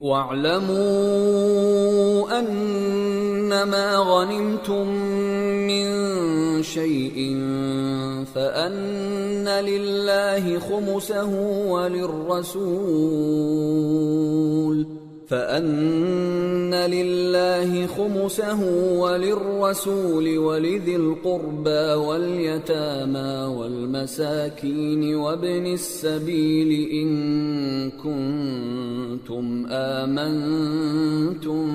وَاعْلَمُوا أَنَّمَا غَنِمْتُم مِّن شَيْءٍ فَأَنَّ لِلَّهِ خُمُسَهُ وَلِلرَّسُولِ وَلِذِي الْقُرْبَى وَالْيَتَامَى وَالْمَسَاكِينِ وَابْنِ السَّبِيلِ إِن كُنتُمْ آمنتم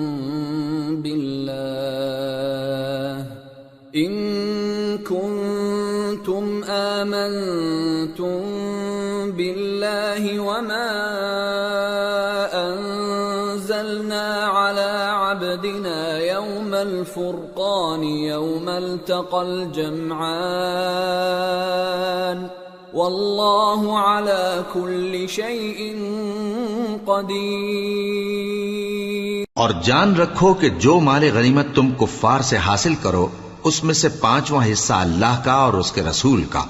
بالله وما أنزلنا على عبدنا يوم الفرقان يوم التقى الجمعان والله على كل شيء قدیر۔ اور جان رکھو کہ جو مال غنیمت تم کفار سے حاصل کرو اس میں سے 5واں حصہ اللہ کا اور اس کے رسول کا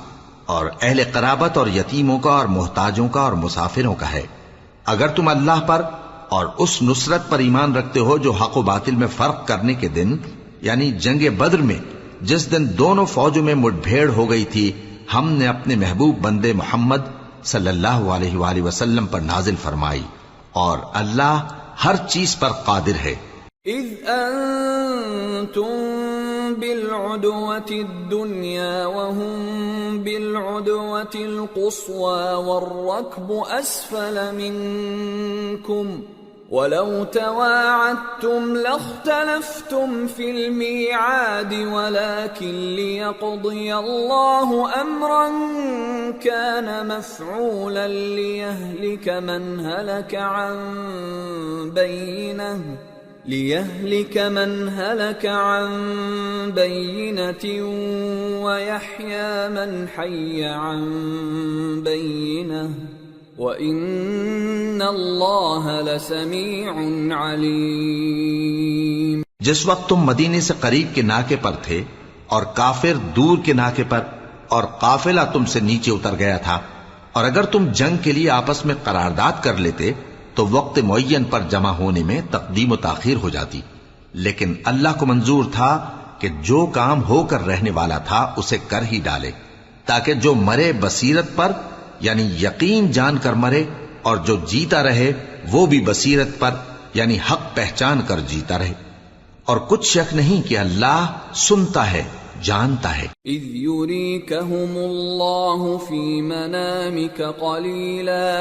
اور اہل قرابت اور یتیموں کا اور محتاجوں کا اور مسافروں کا ہے۔ اگر تم اللہ پر اور اس نصرت پر ایمان رکھتے ہو جو حق و باطل میں فرق کرنے کے دن یعنی جنگ بدر میں جس دن دونوں فوجوں میں مٹ بھیڑ ہو گئی تھی ہم نے اپنے محبوب بندے محمد صلی اللہ علیہ وآلہ وسلم پر نازل فرمائی اور اللہ ہر چیز پر قادر ہے۔ اذ انتم بالعدوة الدنيا وهم بالعدوة القصوى والركب أسفل منكم ولو تواعدتم لاختلفتم في الميعاد ولكن ليقضي الله أمرا كان مفعولا ليهلك من هلك عن بينة ويحيى من حي عن بينة وَإِنَّ اللَّهَ لَسَمِيعٌ عَلِيمٌ۔ جس وقت تم مدینے سے قریب کے ناکے پر تھے اور کافر دور کے ناکے پر اور قافلہ تم سے نیچے اتر گیا تھا اور اگر تم جنگ کے لیے آپس میں قرارداد کر لیتے تو وقت معین پر جمع ہونے میں تقدیم و تاخیر ہو جاتی، لیکن اللہ کو منظور تھا کہ جو کام ہو کر رہنے والا تھا اسے کر ہی ڈالے تاکہ جو مرے بصیرت پر یعنی یقین جان کر مرے اور جو جیتا رہے وہ بھی بصیرت پر یعنی حق پہچان کر جیتا رہے، اور کچھ شک نہیں کہ اللہ سنتا ہے جانتا ہے۔ اذ یریکہم اللہ فی منامک قلیلا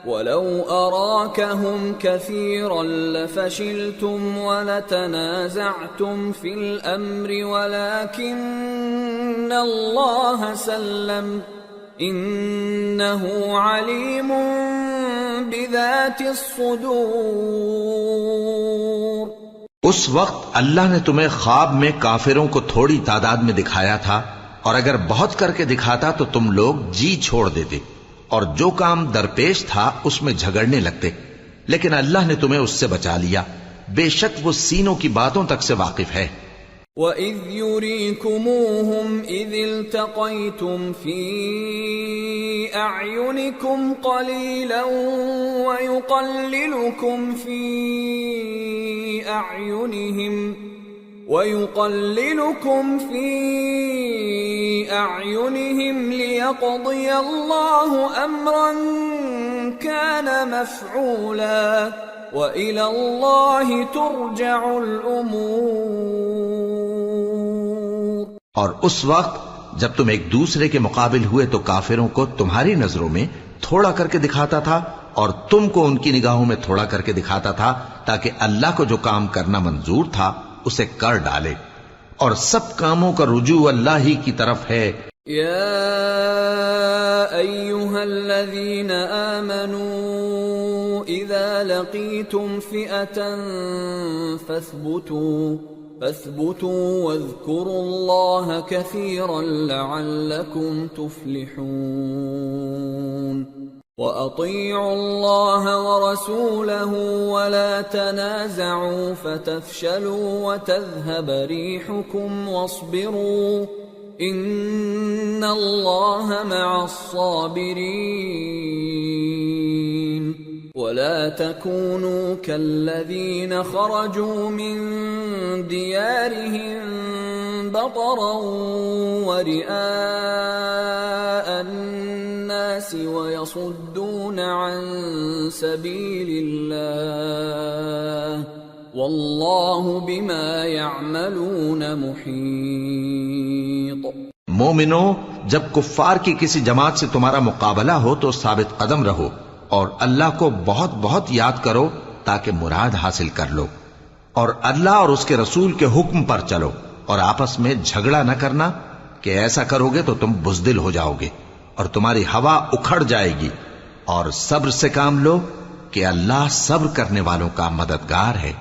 ولو اراکہم کثیرا لفشلتم ولتنازعتم فی الامر ولکن اللہ سلم انہو علیم بذات الصدور۔ اس وقت اللہ نے تمہیں خواب میں کافروں کو تھوڑی تعداد میں دکھایا تھا اور اگر بہت کر کے دکھاتا تو تم لوگ جی چھوڑ دیتے اور جو کام درپیش تھا اس میں جھگڑنے لگتے، لیکن اللہ نے تمہیں اس سے بچا لیا، بے شک وہ سینوں کی باتوں تک سے واقف ہے۔ وَإِذْ يُرِيكُمُوهُمْ إِذِ الْتَقَيْتُمْ فِي أَعْيُنِكُمْ قَلِيلًا وَيُقَلِّلُكُمْ فِي أَعْيُنِهِمْ لِيَقْضِيَ اللَّهُ أَمْرًا كَانَ مَفْعُولًا وَإِلَى اللَّهِ تُرْجَعُ الْأُمُورُ۔ اور اس وقت جب تم ایک دوسرے کے مقابل ہوئے تو کافروں کو تمہاری نظروں میں تھوڑا کر کے دکھاتا تھا اور تم کو ان کی نگاہوں میں تھوڑا کر کے دکھاتا تھا تاکہ اللہ کو جو کام کرنا منظور تھا اسے کر ڈالے، اور سب کاموں کا رجوع اللہ ہی کی طرف ہے۔ یا ایھا الذین آمنوا اذا لقیتم فئة فاثبتوا واذکروا اللہ کثیرا لعلکم تفلحون۔ وَأَطِيعُوا اللَّهَ وَرَسُولَهُ وَلَا تَنَازَعُوا فَتَفْشَلُوا وَتَذْهَبَ رِيحُكُمْ وَاصْبِرُوا إِنَّ اللَّهَ مَعَ الصَّابِرِينَ۔ ولا تكونوا كالذين خرجوا من ديارهم بطرا ورئاء الناس ويصدون عن سبيل الله والله بما يعملون محيط۔ مومنو، جب کفار کی کسی جماعت سے تمہارا مقابلہ ہو تو ثابت قدم رہو اور اللہ کو بہت بہت یاد کرو تاکہ مراد حاصل کر لو، اور اللہ اور اس کے رسول کے حکم پر چلو، اور آپس میں جھگڑا نہ کرنا کہ ایسا کرو گے تو تم بزدل ہو جاؤ گے اور تمہاری ہوا اکھڑ جائے گی، اور صبر سے کام لو کہ اللہ صبر کرنے والوں کا مددگار ہے۔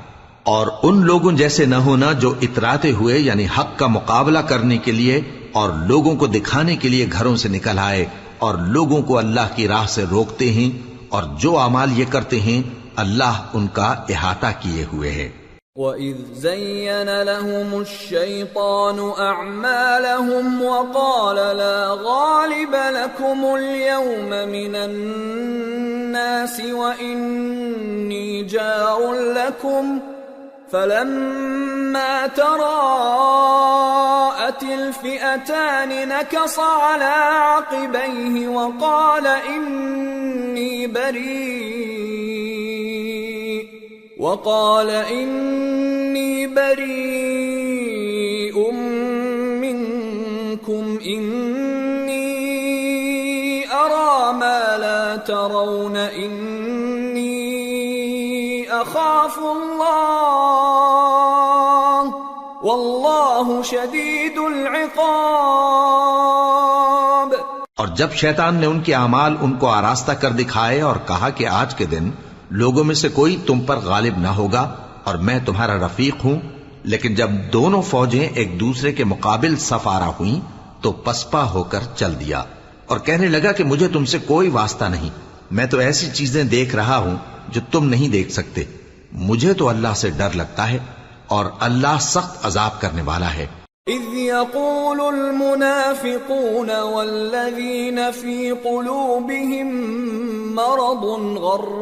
اور ان لوگوں جیسے نہ ہونا جو اتراتے ہوئے یعنی حق کا مقابلہ کرنے کے لیے اور لوگوں کو دکھانے کے لیے گھروں سے نکل آئے اور لوگوں کو اللہ کی راہ سے روکتے ہیں، اور جو اعمال یہ کرتے ہیں اللہ ان کا احاطہ کیے ہوئے ہے۔ وَإِذْ زَيَّنَ لَهُمُ الشَّيْطَانُ أَعْمَالَهُمْ وَقَالَ لَا غَالِبَ لَكُمُ الْيَوْمَ مِنَ النَّاسِ وَإِنِّي جَارٌ لَكُمْ فَلَمَّا تَرَاءَتِ الْفِئَتَانِ نَكَصَ عَلَى عَقِبَيْهِ وَقَالَ إِنِّي بَرِيءٌ مِّنكُمْ إِنِّي أَرَى مَا لَا تَرَوْنَ إِنِّي أَخَافُ اللَّهَ وَاللَّهُ شَدِيدُ الْعِقَابِ۔ اور جب شیطان نے ان کے اعمال ان کو آراستہ کر دکھائے اور کہا کہ آج کے دن لوگوں میں سے کوئی تم پر غالب نہ ہوگا اور میں تمہارا رفیق ہوں، لیکن جب دونوں فوجیں ایک دوسرے کے مقابل صف آرا ہوئیں تو پسپا ہو کر چل دیا اور کہنے لگا کہ مجھے تم سے کوئی واسطہ نہیں، میں تو ایسی چیزیں دیکھ رہا ہوں جو تم نہیں دیکھ سکتے، مجھے تو اللہ سے ڈر لگتا ہے اور اللہ سخت عذاب کرنے والا ہے۔ اذ يقول المنافقون والذين في قلوبهم مرض غر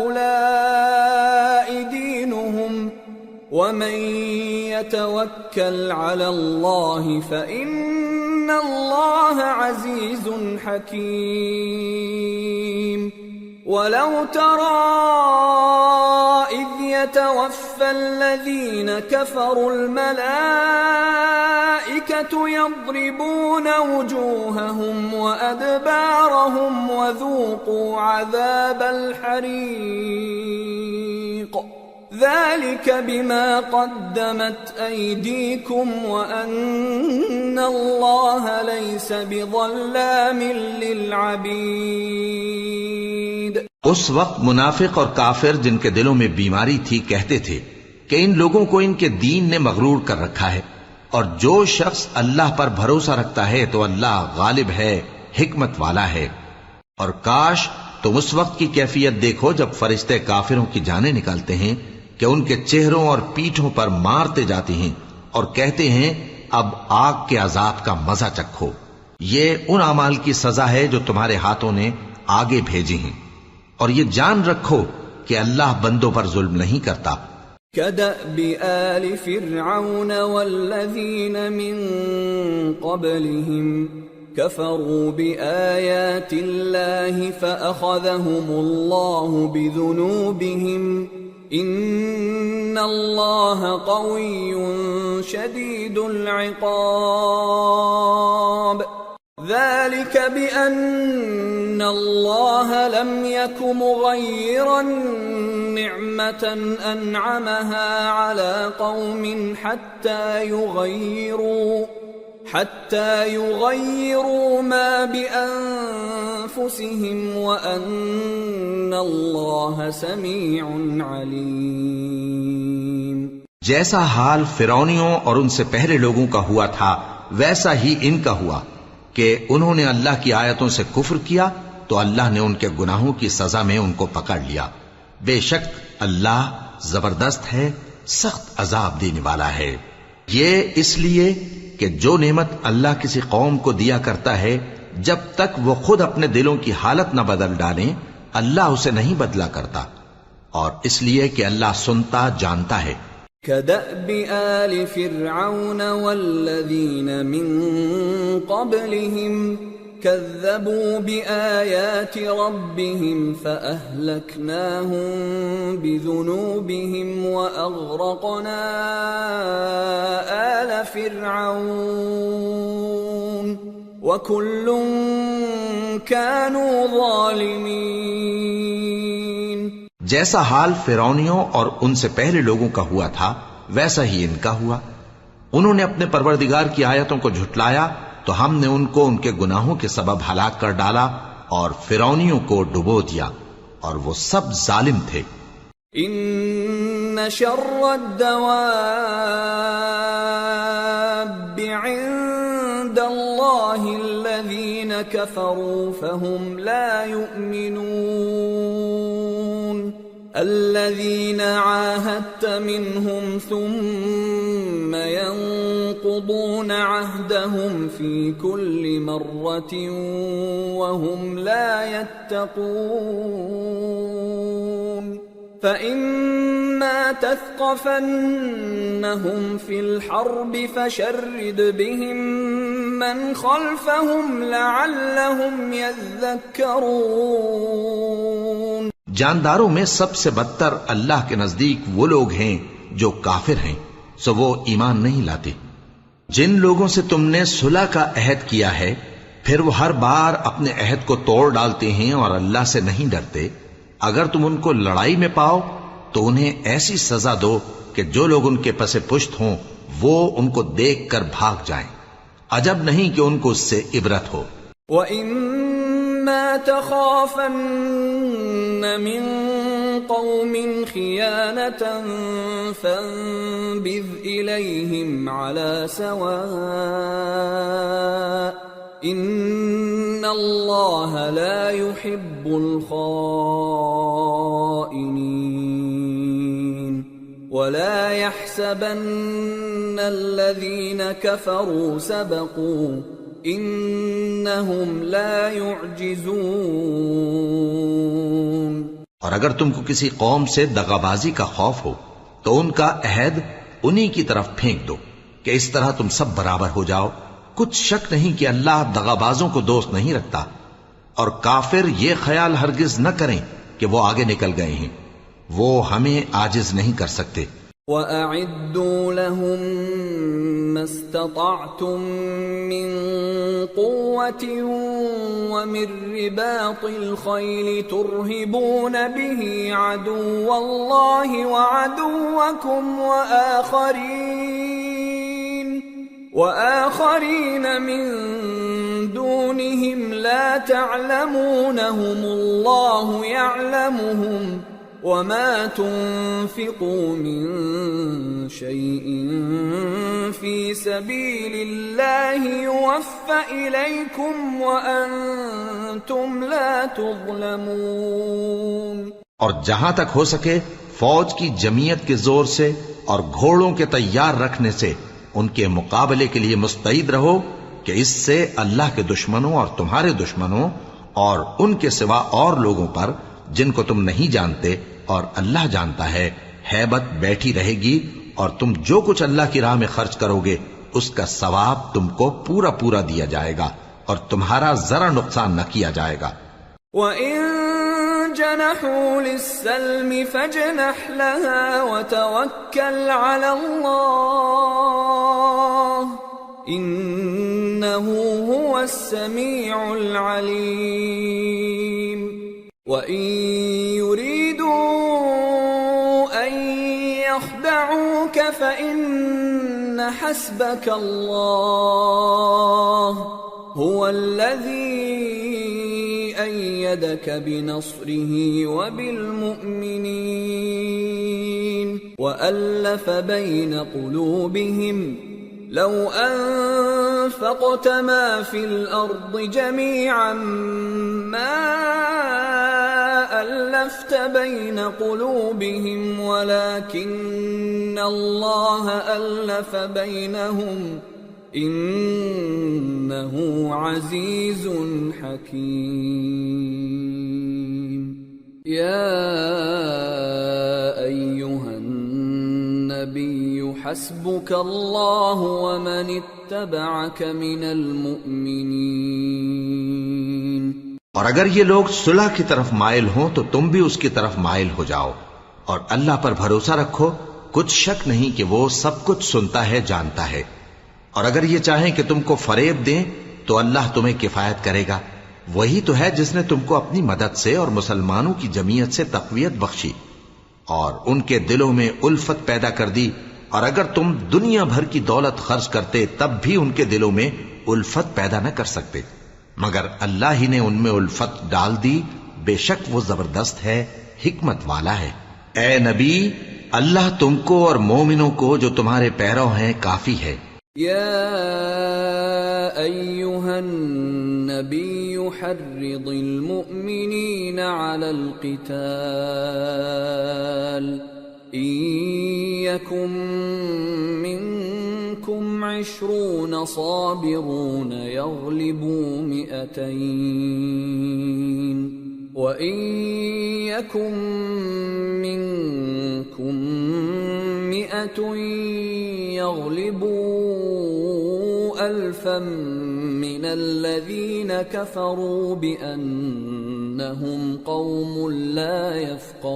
هؤلاء دينهم ومن يتوكل على الله فإن الله عزيز حكيم۔ ولو ترى إذ يتوفى الذين كفروا الملائكة يضربون وجوههم وأدبارهم وذوقوا عذاب الحريق ذلك بما قدمت أيديكم وأن الله ليس بظلام للعبيد۔ اس وقت منافق اور کافر جن کے دلوں میں بیماری تھی کہتے تھے کہ ان لوگوں کو ان کے دین نے مغرور کر رکھا ہے، اور جو شخص اللہ پر بھروسہ رکھتا ہے تو اللہ غالب ہے، حکمت والا ہے۔ اور کاش تم اس وقت کی کیفیت دیکھو جب فرشتے کافروں کی جانیں نکالتے ہیں کہ ان کے چہروں اور پیٹھوں پر مارتے جاتے ہیں اور کہتے ہیں اب آگ کے عذاب کا مزہ چکھو۔ یہ ان اعمال کی سزا ہے جو تمہارے ہاتھوں نے آگے بھیجی ہیں، اور یہ جان رکھو کہ اللہ بندوں پر ظلم نہیں کرتا۔ كدأب آل فرعون والذين من قبلهم كفروا بآيات الله فأخذهم الله بذنوبهم إن الله قوي شديد العقاب۔ ذلك بأن الله لم يك مغيرا نعمة أنعمها على قوم حتى يغيروا ما بأنفسهم وأن الله سميع عليم۔ جیسا حال فرعونیوں اور ان سے پہلے لوگوں کا ہوا تھا ویسا ہی ان کا ہوا کہ انہوں نے اللہ کی آیتوں سے کفر کیا تو اللہ نے ان کے گناہوں کی سزا میں ان کو پکڑ لیا۔ بے شک اللہ زبردست ہے، سخت عذاب دینے والا ہے۔ یہ اس لیے کہ جو نعمت اللہ کسی قوم کو دیا کرتا ہے جب تک وہ خود اپنے دلوں کی حالت نہ بدل ڈالیں اللہ اسے نہیں بدلا کرتا، اور اس لیے کہ اللہ سنتا جانتا ہے۔ كدأب آل فرعون والذين من قبلهم كذبوا بآيات ربهم فأهلكناهم بذنوبهم وأغرقنا آل فرعون وكل كانوا ظالمين۔ جیسا حال فرعونیوں اور ان سے پہلے لوگوں کا ہوا تھا ویسا ہی ان کا ہوا۔ انہوں نے اپنے پروردگار کی آیتوں کو جھٹلایا تو ہم نے ان کو ان کے گناہوں کے سبب ہلاک کر ڈالا اور فرعونیوں کو ڈبو دیا، اور وہ سب ظالم تھے۔ ان شر الدواب عند اللہ الذین کفروا فهم لا يؤمنون الذين عاهدت منهم ثم ينقضون عهدهم في كل مرة وهم لا يتقون فإما تثقفنهم في الحرب فشرد بهم من خلفهم لعلهم يذكرون۔ جانداروں میں سب سے بدتر اللہ کے نزدیک وہ لوگ ہیں جو کافر ہیں، سو وہ ایمان نہیں لاتے۔ جن لوگوں سے تم نے صلح کا عہد کیا ہے پھر وہ ہر بار اپنے عہد کو توڑ ڈالتے ہیں اور اللہ سے نہیں ڈرتے، اگر تم ان کو لڑائی میں پاؤ تو انہیں ایسی سزا دو کہ جو لوگ ان کے پس پشت ہوں وہ ان کو دیکھ کر بھاگ جائیں، عجب نہیں کہ ان کو اس سے عبرت ہو۔ وَإِمَّا تَخَافَنَّ مِن قَوْمٍ خِيَانَةً فَانبِذْ إِلَيْهِمْ عَلَى سَوَاءٍ إِنَّ اللَّهَ لَا يُحِبُّ الْخَائِنِينَ وَلَا يَحْسَبَنَّ الَّذِينَ كَفَرُوا سَبَقُوا إِنَّهُمْ لَا يُعْجِزُونَ۔ اور اگر تم کو کسی قوم سے دغابازی کا خوف ہو تو ان کا عہد انہی کی طرف پھینک دو کہ اس طرح تم سب برابر ہو جاؤ۔ کچھ شک نہیں کہ اللہ دغابازوں کو دوست نہیں رکھتا، اور کافر یہ خیال ہرگز نہ کریں کہ وہ آگے نکل گئے ہیں، وہ ہمیں عاجز نہیں کر سکتے۔ وَأَعِدُّوا لَهُم مَّا اسْتَطَعْتُم مِّن قُوَّةٍ وَمِن رِّبَاطِ الْخَيْلِ تُرْهِبُونَ بِهِ عَدُوَّ اللَّهِ وَعَدُوَّكُمْ وَآخَرِينَ مِن دُونِهِمْ لَا تَعْلَمُونَهُمُ اللَّهُ يَعْلَمُهُمْ وَمَا تُنفِقُوا مِن شَيْءٍ فِي سَبِيلِ اللَّهِ يُوَفَّ إِلَيْكُمْ وَأَنتُمْ لَا تُظْلَمُونَ۔ اور جہاں تک ہو سکے فوج کی جمعیت کے زور سے اور گھوڑوں کے تیار رکھنے سے ان کے مقابلے کے لیے مستعد رہو کہ اس سے اللہ کے دشمنوں اور تمہارے دشمنوں اور ان کے سوا اور لوگوں پر جن کو تم نہیں جانتے اور اللہ جانتا ہے ہیبت بیٹھی رہے گی، اور تم جو کچھ اللہ کی راہ میں خرچ کرو گے اس کا ثواب تم کو پورا پورا دیا جائے گا اور تمہارا ذرا نقصان نہ کیا جائے گا۔ وَإِن جَنَحُوا لِلسَّلْمِ فَاجْنَحْ لَهَا وَتَوَكَّلْ عَلَى اللَّهِ إِنَّهُ هُوَ السَّمِيعُ الْعَلِيمُ۔ وَإِن يُرِيدُوا أَن يَخْدَعُوكَ فَإِنَّ حَسْبَكَ اللَّهُ هُوَ الَّذِي أَيَّدَكَ بِنَصْرِهِ وَبِالْمُؤْمِنِينَ وَأَلَّفَ بَيْنَ قُلُوبِهِمْ لَوْ أَنفَقْتَ مَا فِي الْأَرْضِ جَمِيعًا مَا أَلَّفْتَ بَيْنَ قُلُوبِهِمْ وَلَكِنَّ اللَّهَ أَلَّفَ بَيْنَهُمْ إِنَّهُ عَزِيزٌ حَكِيمٌ۔ يا أيها النبي حسبك الله ومن اتبعك من المؤمنين. اور اگر یہ لوگ صلح کی طرف مائل ہوں تو تم بھی اس کی طرف مائل ہو جاؤ، اور اللہ پر بھروسہ رکھو، کچھ شک نہیں کہ وہ سب کچھ سنتا ہے، جانتا ہے. اور اگر یہ چاہیں کہ تم کو فریب دیں تو اللہ تمہیں کفایت کرے گا. وہی تو ہے جس نے تم کو اپنی مدد سے اور مسلمانوں کی جمعیت سے تقویت بخشی اور ان کے دلوں میں الفت پیدا کر دی. اور اگر تم دنیا بھر کی دولت خرچ کرتے تب بھی ان کے دلوں میں الفت پیدا نہ کر سکتے، مگر اللہ ہی نے ان میں الفت ڈال دی. بے شک وہ زبردست ہے، حکمت والا ہے. اے نبی، اللہ تم کو اور مومنوں کو جو تمہارے پیرو ہیں کافی ہے. يا أيها النبي حرض المؤمنين على القتال إن يكن منكم 20 صابرون يغلبوا 200 وَإِن يَكُن مِّنكُم 100 يَغْلِبُوا 1000 مِّنَ الَّذِينَ كَفَرُوا بِأَنَّهُمْ قَوْمٌ لَّا يَفْقَهُونَ.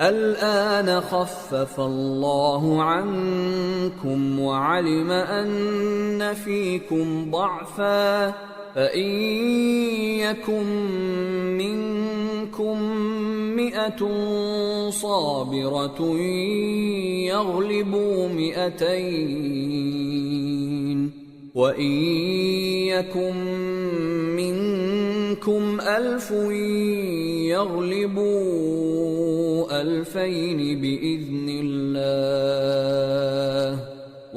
الآن خفف الله عنكم وعلم أن فيكم ضعفا فإن يكن منكم 100 صابرة يغلبوا 200 وإن يكن منكم 1000 يغلبوا 2000 بإذن الله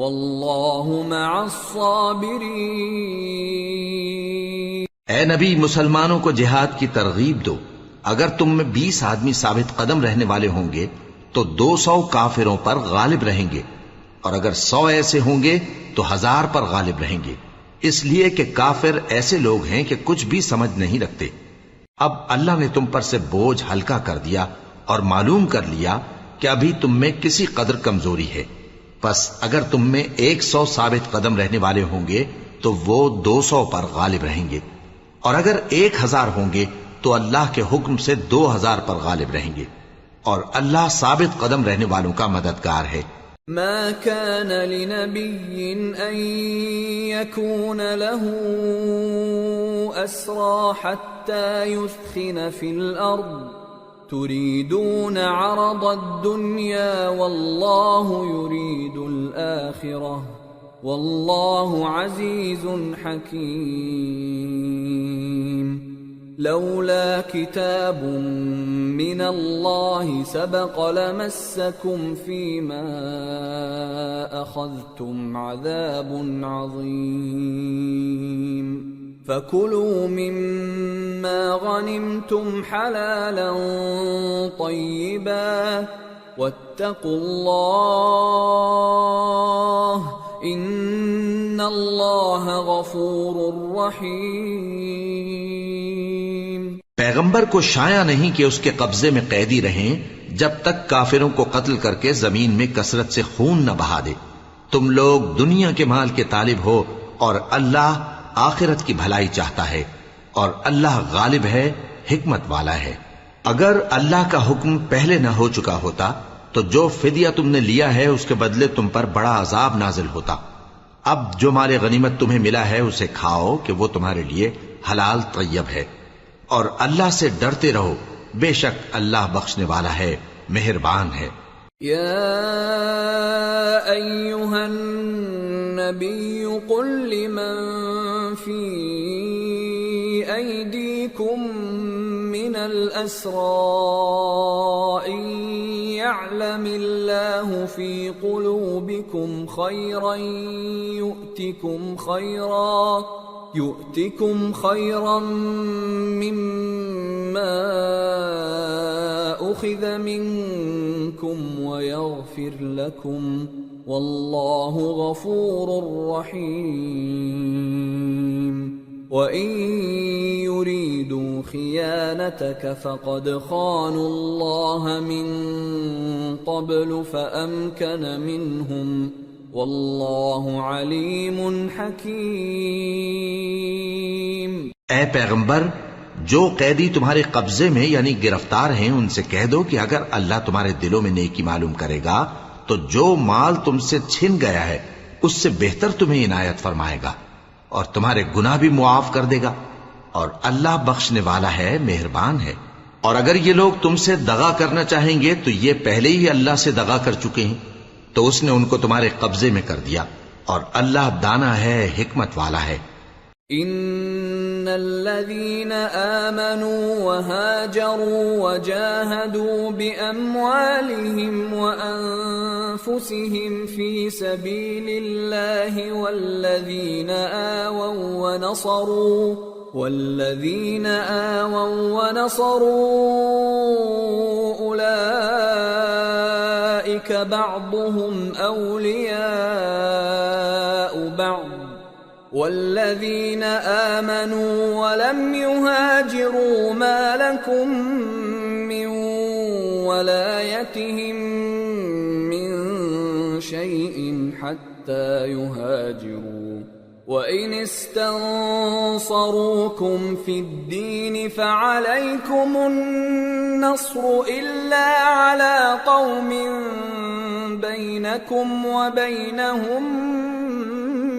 واللہ مع الصابرین. اے نبی، مسلمانوں کو جہاد کی ترغیب دو. اگر تم میں 20 آدمی ثابت قدم رہنے والے ہوں گے تو 200 کافروں پر غالب رہیں گے، اور اگر 100 ایسے ہوں گے تو 1000 پر غالب رہیں گے، اس لیے کہ کافر ایسے لوگ ہیں کہ کچھ بھی سمجھ نہیں رکھتے. اب اللہ نے تم پر سے بوجھ ہلکا کر دیا اور معلوم کر لیا کہ ابھی تم میں کسی قدر کمزوری ہے. پس اگر تم میں 100 ثابت قدم رہنے والے ہوں گے تو وہ 200 پر غالب رہیں گے، اور اگر 1000 ہوں گے تو اللہ کے حکم سے 2000 پر غالب رہیں گے، اور اللہ ثابت قدم رہنے والوں کا مددگار ہے. ما كان لنبي أن يكون له أسرى حتى يثخن في الأرض تريدون عرض الدنيا والله يريد الآخرة والله عزيز حكيم. لولا كتاب من الله سبق لمسكم فيما أخذتم عذاب عظيم. فكلوا مما غنمتم حلالا طيبا واتقوا الله ان اللہ غفور رحیم. پیغمبر کو شایع نہیں کہ اس کے قبضے میں قیدی رہیں جب تک کافروں کو قتل کر کے زمین میں کثرت سے خون نہ بہا دے. تم لوگ دنیا کے مال کے طالب ہو اور اللہ آخرت کی بھلائی چاہتا ہے، اور اللہ غالب ہے، حکمت والا ہے. اگر اللہ کا حکم پہلے نہ ہو چکا ہوتا تو جو فدیہ تم نے لیا ہے اس کے بدلے تم پر بڑا عذاب نازل ہوتا. اب جو مال غنیمت تمہیں ملا ہے اسے کھاؤ کہ وہ تمہارے لیے حلال طیب ہے، اور اللہ سے ڈرتے رہو، بے شک اللہ بخشنے والا ہے، مہربان ہے. یا ایہا النبی قل لمن فی ایدیکم من الاسراء يعلم الله في قلوبكم خيرا يؤتكم خيرا مما أخذ منكم ويغفر لكم والله غفور رحيم. وَإِن يُرِيدُوا خِيَانَتَكَ فَقَدْ خَانُوا اللَّهَ مِن قَبْلُ فَأَمْكَنَ مِنْهُمْ وَاللَّهُ عَلِيمٌ حَكِيمٌ۔ اے پیغمبر، جو قیدی تمہارے قبضے میں یعنی گرفتار ہیں ان سے کہہ دو کہ اگر اللہ تمہارے دلوں میں نیکی معلوم کرے گا تو جو مال تم سے چھن گیا ہے اس سے بہتر تمہیں عنایت فرمائے گا اور تمہارے گناہ بھی معاف کر دے گا، اور اللہ بخشنے والا ہے، مہربان ہے۔ اور اگر یہ لوگ تم سے دغا کرنا چاہیں گے تو یہ پہلے ہی اللہ سے دغا کر چکے ہیں، تو اس نے ان کو تمہارے قبضے میں کر دیا، اور اللہ دانا ہے، حکمت والا ہے۔ ان الذين آمنوا وهاجروا وجاهدوا بأموالهم وأنفسهم في سبيل الله والذين آووا ونصروا أولئك بعضهم أولياء بعض والذين آمنوا ولم يهاجروا ما لكم من ولايتهم من شيء حتى يهاجروا وإن استنصروكم في الدين فعليكم النصر إلا على قوم بينكم وبينهم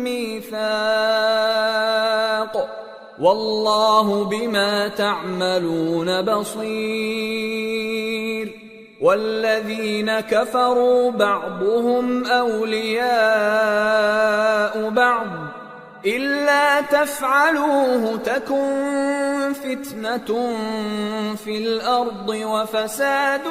ميثاق والله بما تعملون بصير والذين كفروا بعضهم أولياء بعض إلا تفعلوه تكن فتنة في الأرض وفساد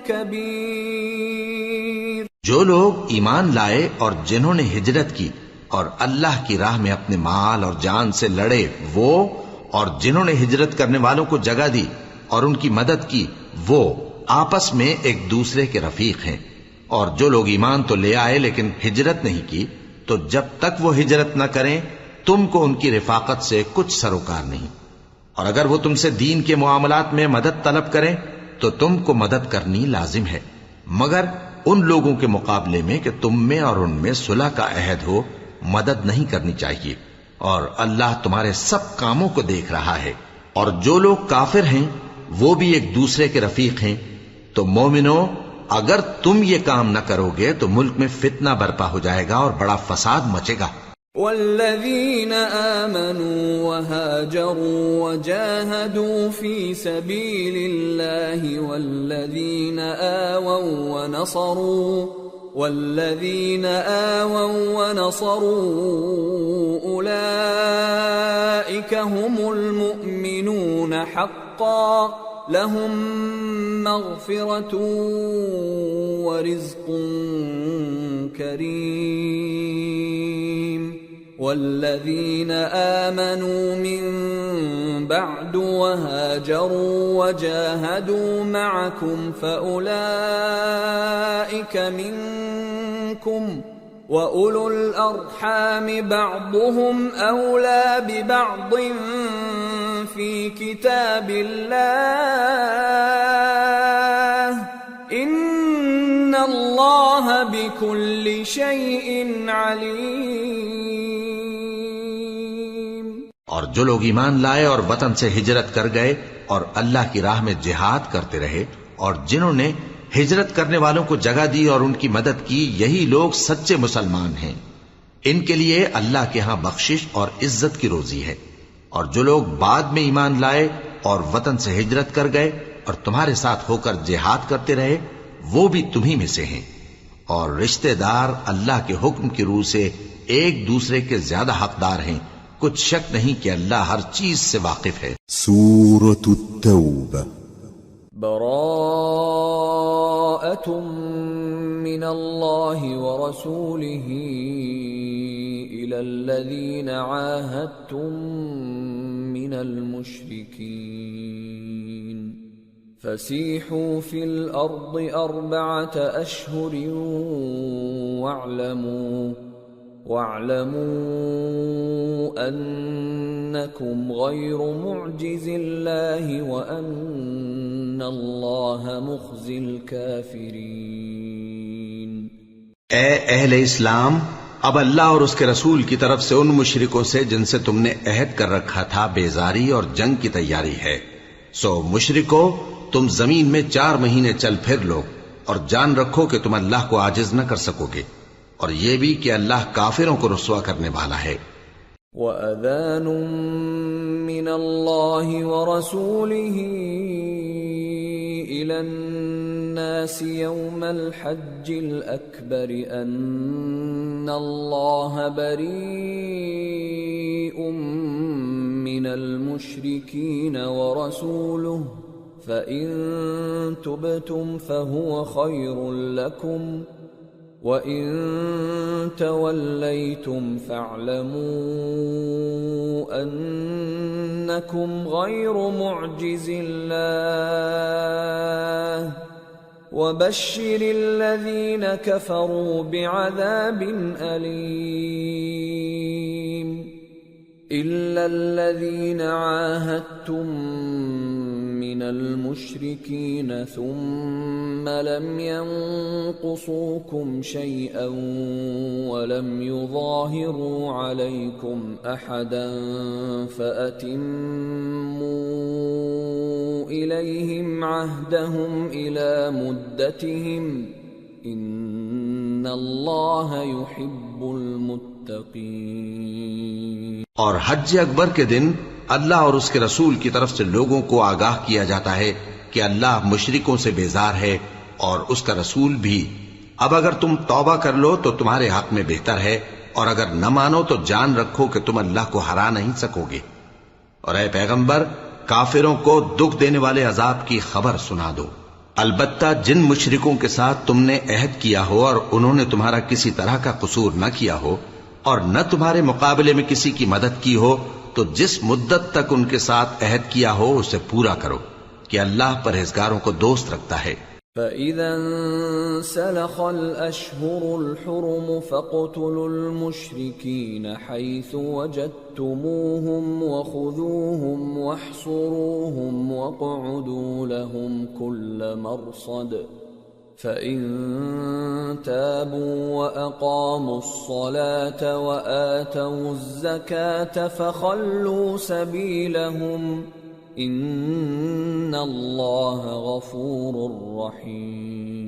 كبير۔ جو لوگ ایمان لائے اور جنہوں نے ہجرت کی اور اللہ کی راہ میں اپنے مال اور جان سے لڑے وہ، اور جنہوں نے ہجرت کرنے والوں کو جگہ دی اور ان کی مدد کی وہ آپس میں ایک دوسرے کے رفیق ہیں۔ اور جو لوگ ایمان تو لے آئے لیکن ہجرت نہیں کی، تو جب تک وہ ہجرت نہ کریں تم کو ان کی رفاقت سے کچھ سروکار نہیں، اور اگر وہ تم سے دین کے معاملات میں مدد طلب کریں تو تم کو مدد کرنی لازم ہے، مگر ان لوگوں کے مقابلے میں کہ تم میں اور ان میں صلح کا عہد ہو مدد نہیں کرنی چاہیے، اور اللہ تمہارے سب کاموں کو دیکھ رہا ہے۔ اور جو لوگ کافر ہیں وہ بھی ایک دوسرے کے رفیق ہیں۔ تو مومنو، اگر تم یہ کام نہ کرو گے تو ملک میں فتنہ برپا ہو جائے گا اور بڑا فساد مچے گا۔ والذين آمنوا وهاجروا وجاهدوا في سبيل الله والذين آووا ونصروا أولئك هم المؤمنون حقا لهم مغفرة ورزق كريم۔ والذين آمنوا من بعد وهاجروا وجاهدوا معكم فأولئك منكم وأولو الأرحام بعضهم أولى ببعض في كتاب الله إن الله بكل شيء عليم۔ اور جو لوگ ایمان لائے اور وطن سے ہجرت کر گئے اور اللہ کی راہ میں جہاد کرتے رہے، اور جنہوں نے ہجرت کرنے والوں کو جگہ دی اور ان کی مدد کی، یہی لوگ سچے مسلمان ہیں۔ ان کے لیے اللہ کے ہاں بخشش اور عزت کی روزی ہے۔ اور جو لوگ بعد میں ایمان لائے اور وطن سے ہجرت کر گئے اور تمہارے ساتھ ہو کر جہاد کرتے رہے، وہ بھی تمہیں میں سے ہیں۔ اور رشتہ دار اللہ کے حکم کی روح سے ایک دوسرے کے زیادہ حقدار ہیں، کچھ شک نہیں کہ اللہ ہر چیز سے واقف ہے۔ سورة التوبة۔ براءة من الله ورسوله إلى الذين عاهدتم من المشركين فسيحوا في الأرض 4 أشهر وَاعْلَمُوا أَنَّكُمْ غَيْرُ مُعْجِزِ اللَّهِ وَأَنَّ اللَّهَ مُخْزِي الْكَافِرِينَ۔ اے اہل اسلام، اب اللہ اور اس کے رسول کی طرف سے ان مشرکوں سے جن سے تم نے عہد کر رکھا تھا بیزاری اور جنگ کی تیاری ہے۔ سو مشرکو، تم زمین میں 4 مہینے چل پھر لو اور جان رکھو کہ تم اللہ کو عاجز نہ کر سکو گے، اور یہ بھی کہ اللہ کافروں کو رسوا کرنے والا ہے۔ وَأَذَانٌ مِّنَ اللَّهِ وَرَسُولِهِ إِلَى النَّاسِ يَوْمَ الْحَجِّ الْأَكْبَرِ أَنَّ اللَّهَ بَرِيءٌ مِّنَ الْمُشْرِكِينَ وَرَسُولُهُ فَإِن تُبْتُمْ فَهُوَ خَيْرٌ لَّكُمْ وَإِن تَوَلَّيْتُمْ فَاعْلَمُوا أَنَّكُمْ غَيْرُ مُعْجِزِ اللَّهِ وَبَشِّرِ الَّذِينَ كَفَرُوا بِعَذَابٍ أَلِيمٍ إِلَّا الَّذِينَ عَاهَدتُّم مِّنَ الْمُشْرِكِينَ ثُمَّ لَمْ يَنقُصُوكُمْ شَيْئًا وَلَمْ يُظَاهِرُوا عَلَيْكُمْ أَحَدًا فَأَتِمُّوا إِلَيْهِمْ عَهْدَهُمْ إِلَى مُدَّتِهِمْ إِنَّ اللَّهَ يُحِبُّ الْمُتَّقِينَ۔ اور حج اکبر کے دن اللہ اور اس کے رسول کی طرف سے لوگوں کو آگاہ کیا جاتا ہے کہ اللہ مشرکوں سے بیزار ہے اور اس کا رسول بھی۔ اب اگر تم توبہ کر لو تو تمہارے حق میں بہتر ہے، اور اگر نہ مانو تو جان رکھو کہ تم اللہ کو ہرا نہیں سکو گے۔ اور اے پیغمبر، کافروں کو دکھ دینے والے عذاب کی خبر سنا دو۔ البتہ جن مشرکوں کے ساتھ تم نے عہد کیا ہو اور انہوں نے تمہارا کسی طرح کا قصور نہ کیا ہو اور نہ تمہارے مقابلے میں کسی کی مدد کی ہو، تو جس مدت تک ان کے ساتھ عہد کیا ہو اسے پورا کرو، کہ اللہ پرہیزگاروں کو دوست رکھتا ہے۔ فَإِذَا انسَلَخَ الْأَشْهُرُ الْحُرُمُ فَاقْتُلُوا الْمُشْرِكِينَ حَيْثُ وَجَدتُّمُوهُمْ وَخُذُوهُمْ وَاحْصُرُوهُمْ وَاقْعُدُوا لَهُمْ كُلَّ مَرْصَدٍ فَإِن تَابُوا وَأَقَامُوا الصَّلَاةَ وَآتَوُا الزَّكَاةَ فَخَلُّوا سَبِيلَهُمْ إِنَّ اللَّهَ غَفُورٌ رَّحِيمٌ۔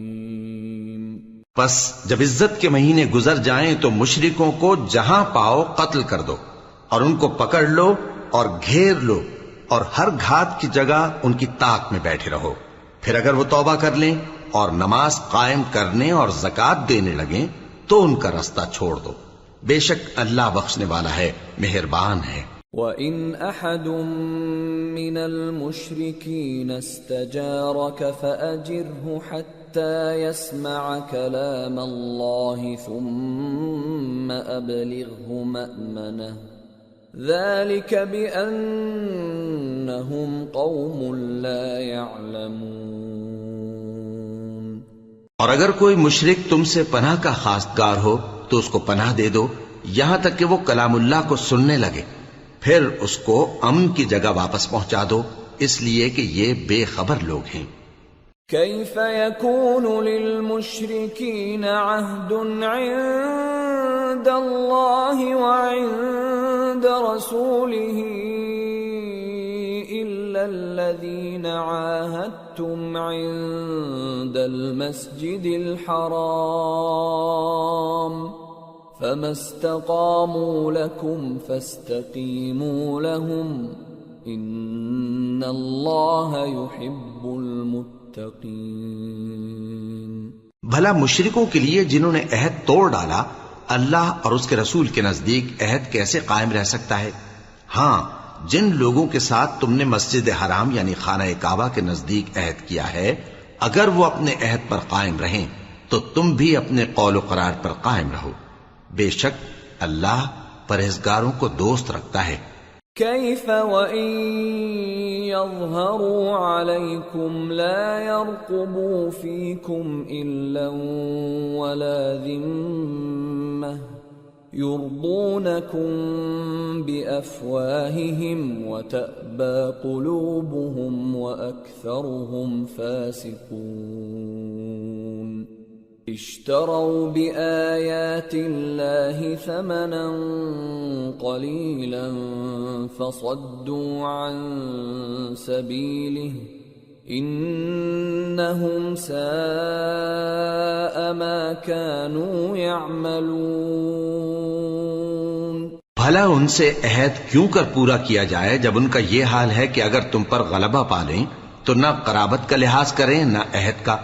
پس جب عزت کے مہینے گزر جائیں تو مشرکوں کو جہاں پاؤ قتل کر دو، اور ان کو پکڑ لو اور گھیر لو، اور ہر گھات کی جگہ ان کی طاق میں بیٹھے رہو۔ پھر اگر وہ توبہ کر لیں اور نماز قائم کرنے اور زکوٰۃ دینے لگیں تو ان کا رستہ چھوڑ دو، بے شک اللہ بخشنے والا ہے، مہربان ہے۔ وَإِنْ أَحَدٌ مِّنَ الْمُشْرِكِينَ اسْتَجَارَكَ فَأَجِرْهُ حَتَّى يَسْمَعَ كَلَامَ اللَّهِ ثُمَّ أَبْلِغْهُ مَأْمَنَهُ ذَلِكَ بِأَنَّهُمْ قَوْمٌ لَا يَعْلَمُونَ۔ اور اگر کوئی مشرک تم سے پناہ کا خواستگار ہو تو اس کو پناہ دے دو یہاں تک کہ وہ کلام اللہ کو سننے لگے، پھر اس کو امن کی جگہ واپس پہنچا دو، اس لیے کہ یہ بے خبر لوگ ہیں۔ كيف يكون للمشركين عهد عند الله وعند رسوله إلا الذين عاهدتم عند المسجد الحرام فما استقاموا لكم فاستقيموا لهم إن الله يحب المتقين۔ بھلا مشرکوں کے لیے جنہوں نے عہد توڑ ڈالا، اللہ اور اس کے رسول کے نزدیک عہد کیسے قائم رہ سکتا ہے؟ ہاں، جن لوگوں کے ساتھ تم نے مسجد حرام یعنی خانہ کعبہ کے نزدیک عہد کیا ہے، اگر وہ اپنے عہد پر قائم رہیں تو تم بھی اپنے قول و قرار پر قائم رہو، بے شک اللہ پرہیزگاروں کو دوست رکھتا ہے۔ كيف وإن يظهروا عليكم لا يرقبوا فيكم إلا ولا ذمة يرضونكم بأفواههم وتأبى قلوبهم وأكثرهم فاسقون اشتروا بآيات الله ثمنا قليلا فصدوا عن سبيله إنهم ساء ما كانوا يعملون۔ بھلا ان سے عہد کیوں کر پورا کیا جائے جب ان کا یہ حال ہے کہ اگر تم پر غلبہ پالیں تو نہ قرابت کا لحاظ کریں نہ عہد کا۔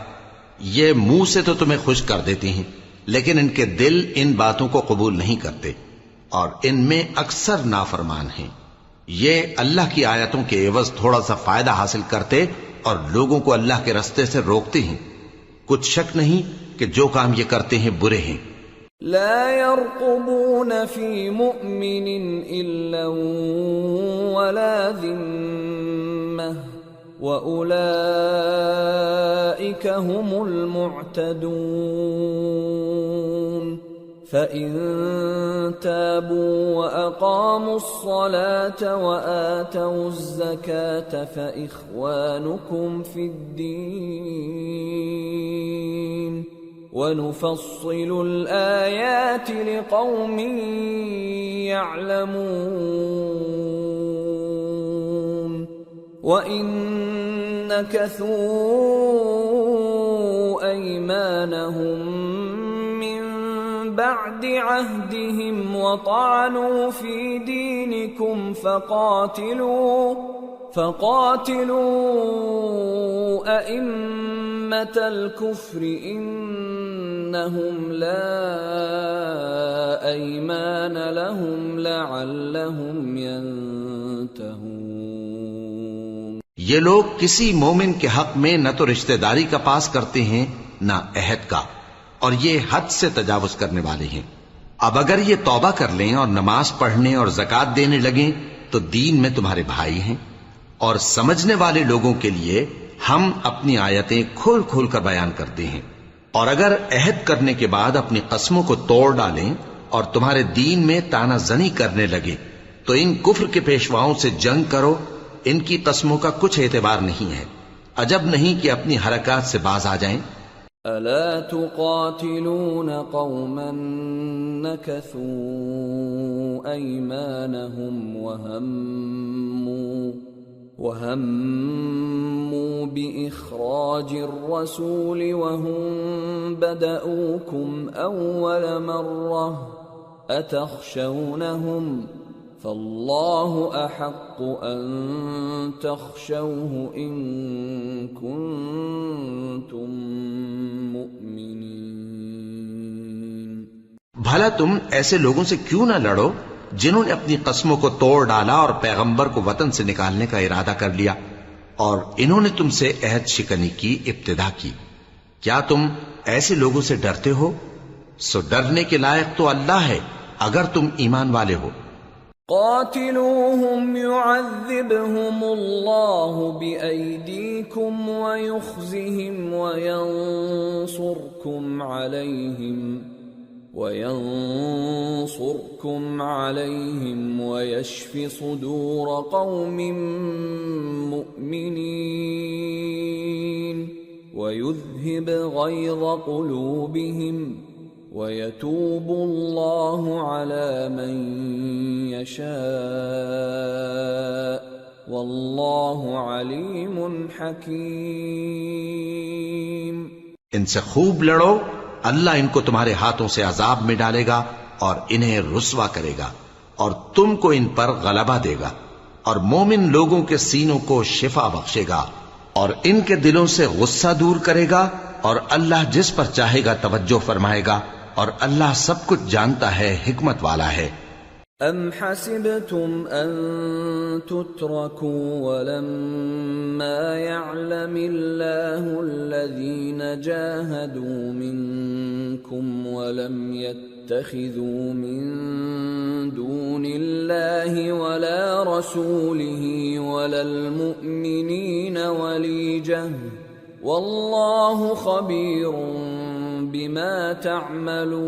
یہ منہ سے تو تمہیں خوش کر دیتی ہیں لیکن ان کے دل ان باتوں کو قبول نہیں کرتے اور ان میں اکثر نافرمان ہیں۔ یہ اللہ کی آیتوں کے عوض تھوڑا سا فائدہ حاصل کرتے اور لوگوں کو اللہ کے رستے سے روکتے ہیں۔ کچھ شک نہیں کہ جو کام یہ کرتے ہیں برے ہیں۔ لا يرقبون في مؤمن إلا ولا ذمة وأولئك هم المعتدون۔ فإن تابوا وأقاموا الصلاة وآتوا الزكاة فإخوانكم في الدين ونفصل الآيات لقوم يعلمون۔ وَإِن نكثوا أيمانهم من بعد عهدهم وطعنوا في دينكم فقاتلوا أئمة الكفر إنهم لا أيمان لهم لعلهم ينتهون۔ یہ لوگ کسی مومن کے حق میں نہ تو رشتہ داری کا پاس کرتے ہیں نہ عہد کا، اور یہ حد سے تجاوز کرنے والے ہیں۔ اب اگر یہ توبہ کر لیں اور نماز پڑھنے اور زکوٰۃ دینے لگیں تو دین میں تمہارے بھائی ہیں، اور سمجھنے والے لوگوں کے لیے ہم اپنی آیتیں کھول کھول کر بیان کرتے ہیں۔ اور اگر عہد کرنے کے بعد اپنی قسموں کو توڑ ڈالیں اور تمہارے دین میں تانا زنی کرنے لگے تو ان کفر کے پیشواؤں سے جنگ کرو، ان کی قسموں کا کچھ اعتبار نہیں ہے، عجب نہیں کہ اپنی حرکات سے باز آ جائیں۔ ألا تقاتلون قوما نكثوا أيمانهم وهموا بإخراج الرسول وهم بدأوكم أول مرة أتخشونهم فالله أحق أن تخشوه إن كنتم مؤمنين۔ بھلا تم ایسے لوگوں سے کیوں نہ لڑو جنہوں نے اپنی قسموں کو توڑ ڈالا اور پیغمبر کو وطن سے نکالنے کا ارادہ کر لیا، اور انہوں نے تم سے عہد شکنی کی ابتدا کی۔ کیا تم ایسے لوگوں سے ڈرتے ہو؟ سو ڈرنے کے لائق تو اللہ ہے اگر تم ایمان والے ہو۔ قاتلوهم يعذبهم الله بأيديكم ويخزهم وينصركم عليهم ويشف صدور قوم مؤمنين ويذهب غيظ قلوبهم ويتوب الله على من يشاء والله عليم حكيم۔ ان سے خوب لڑو، اللہ ان کو تمہارے ہاتھوں سے عذاب میں ڈالے گا اور انہیں رسوا کرے گا، اور تم کو ان پر غلبہ دے گا، اور مومن لوگوں کے سینوں کو شفا بخشے گا، اور ان کے دلوں سے غصہ دور کرے گا، اور اللہ جس پر چاہے گا توجہ فرمائے گا، اور اللہ سب کچھ جانتا ہے، حکمت والا ہے۔ ام حسبتم ان تتركوا ولما يعلم الله الذين جاهدوا منكم ولم يتخذوا من دون الله ولا رسوله ولا المؤمنين وليجة والله خبير بما تعملون۔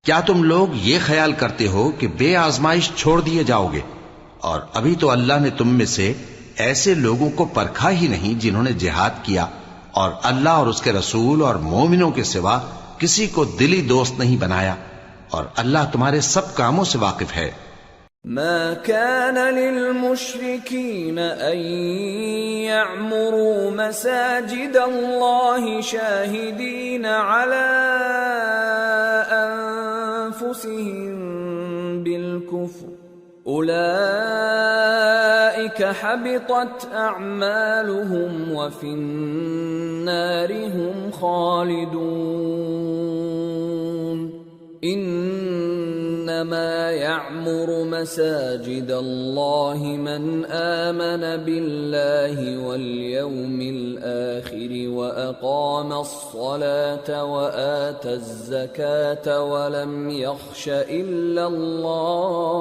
کیا تم لوگ یہ خیال کرتے ہو کہ بے آزمائش چھوڑ دیے جاؤ گے؟ اور ابھی تو اللہ نے تم میں سے ایسے لوگوں کو پرکھا ہی نہیں جنہوں نے جہاد کیا اور اللہ اور اس کے رسول اور مومنوں کے سوا کسی کو دلی دوست نہیں بنایا، اور اللہ تمہارے سب کاموں سے واقف ہے۔ ما كان للمشركين أن يعمروا مساجد الله شاهدين على أنفسهم بالكفر أولئك حبطت أعمالهم وفي النار هم خالدون انما يعمر مساجد الله من آمن بالله واليوم الآخر وأقام الصلاة وآتى الزكاة ولم يخش إلا الله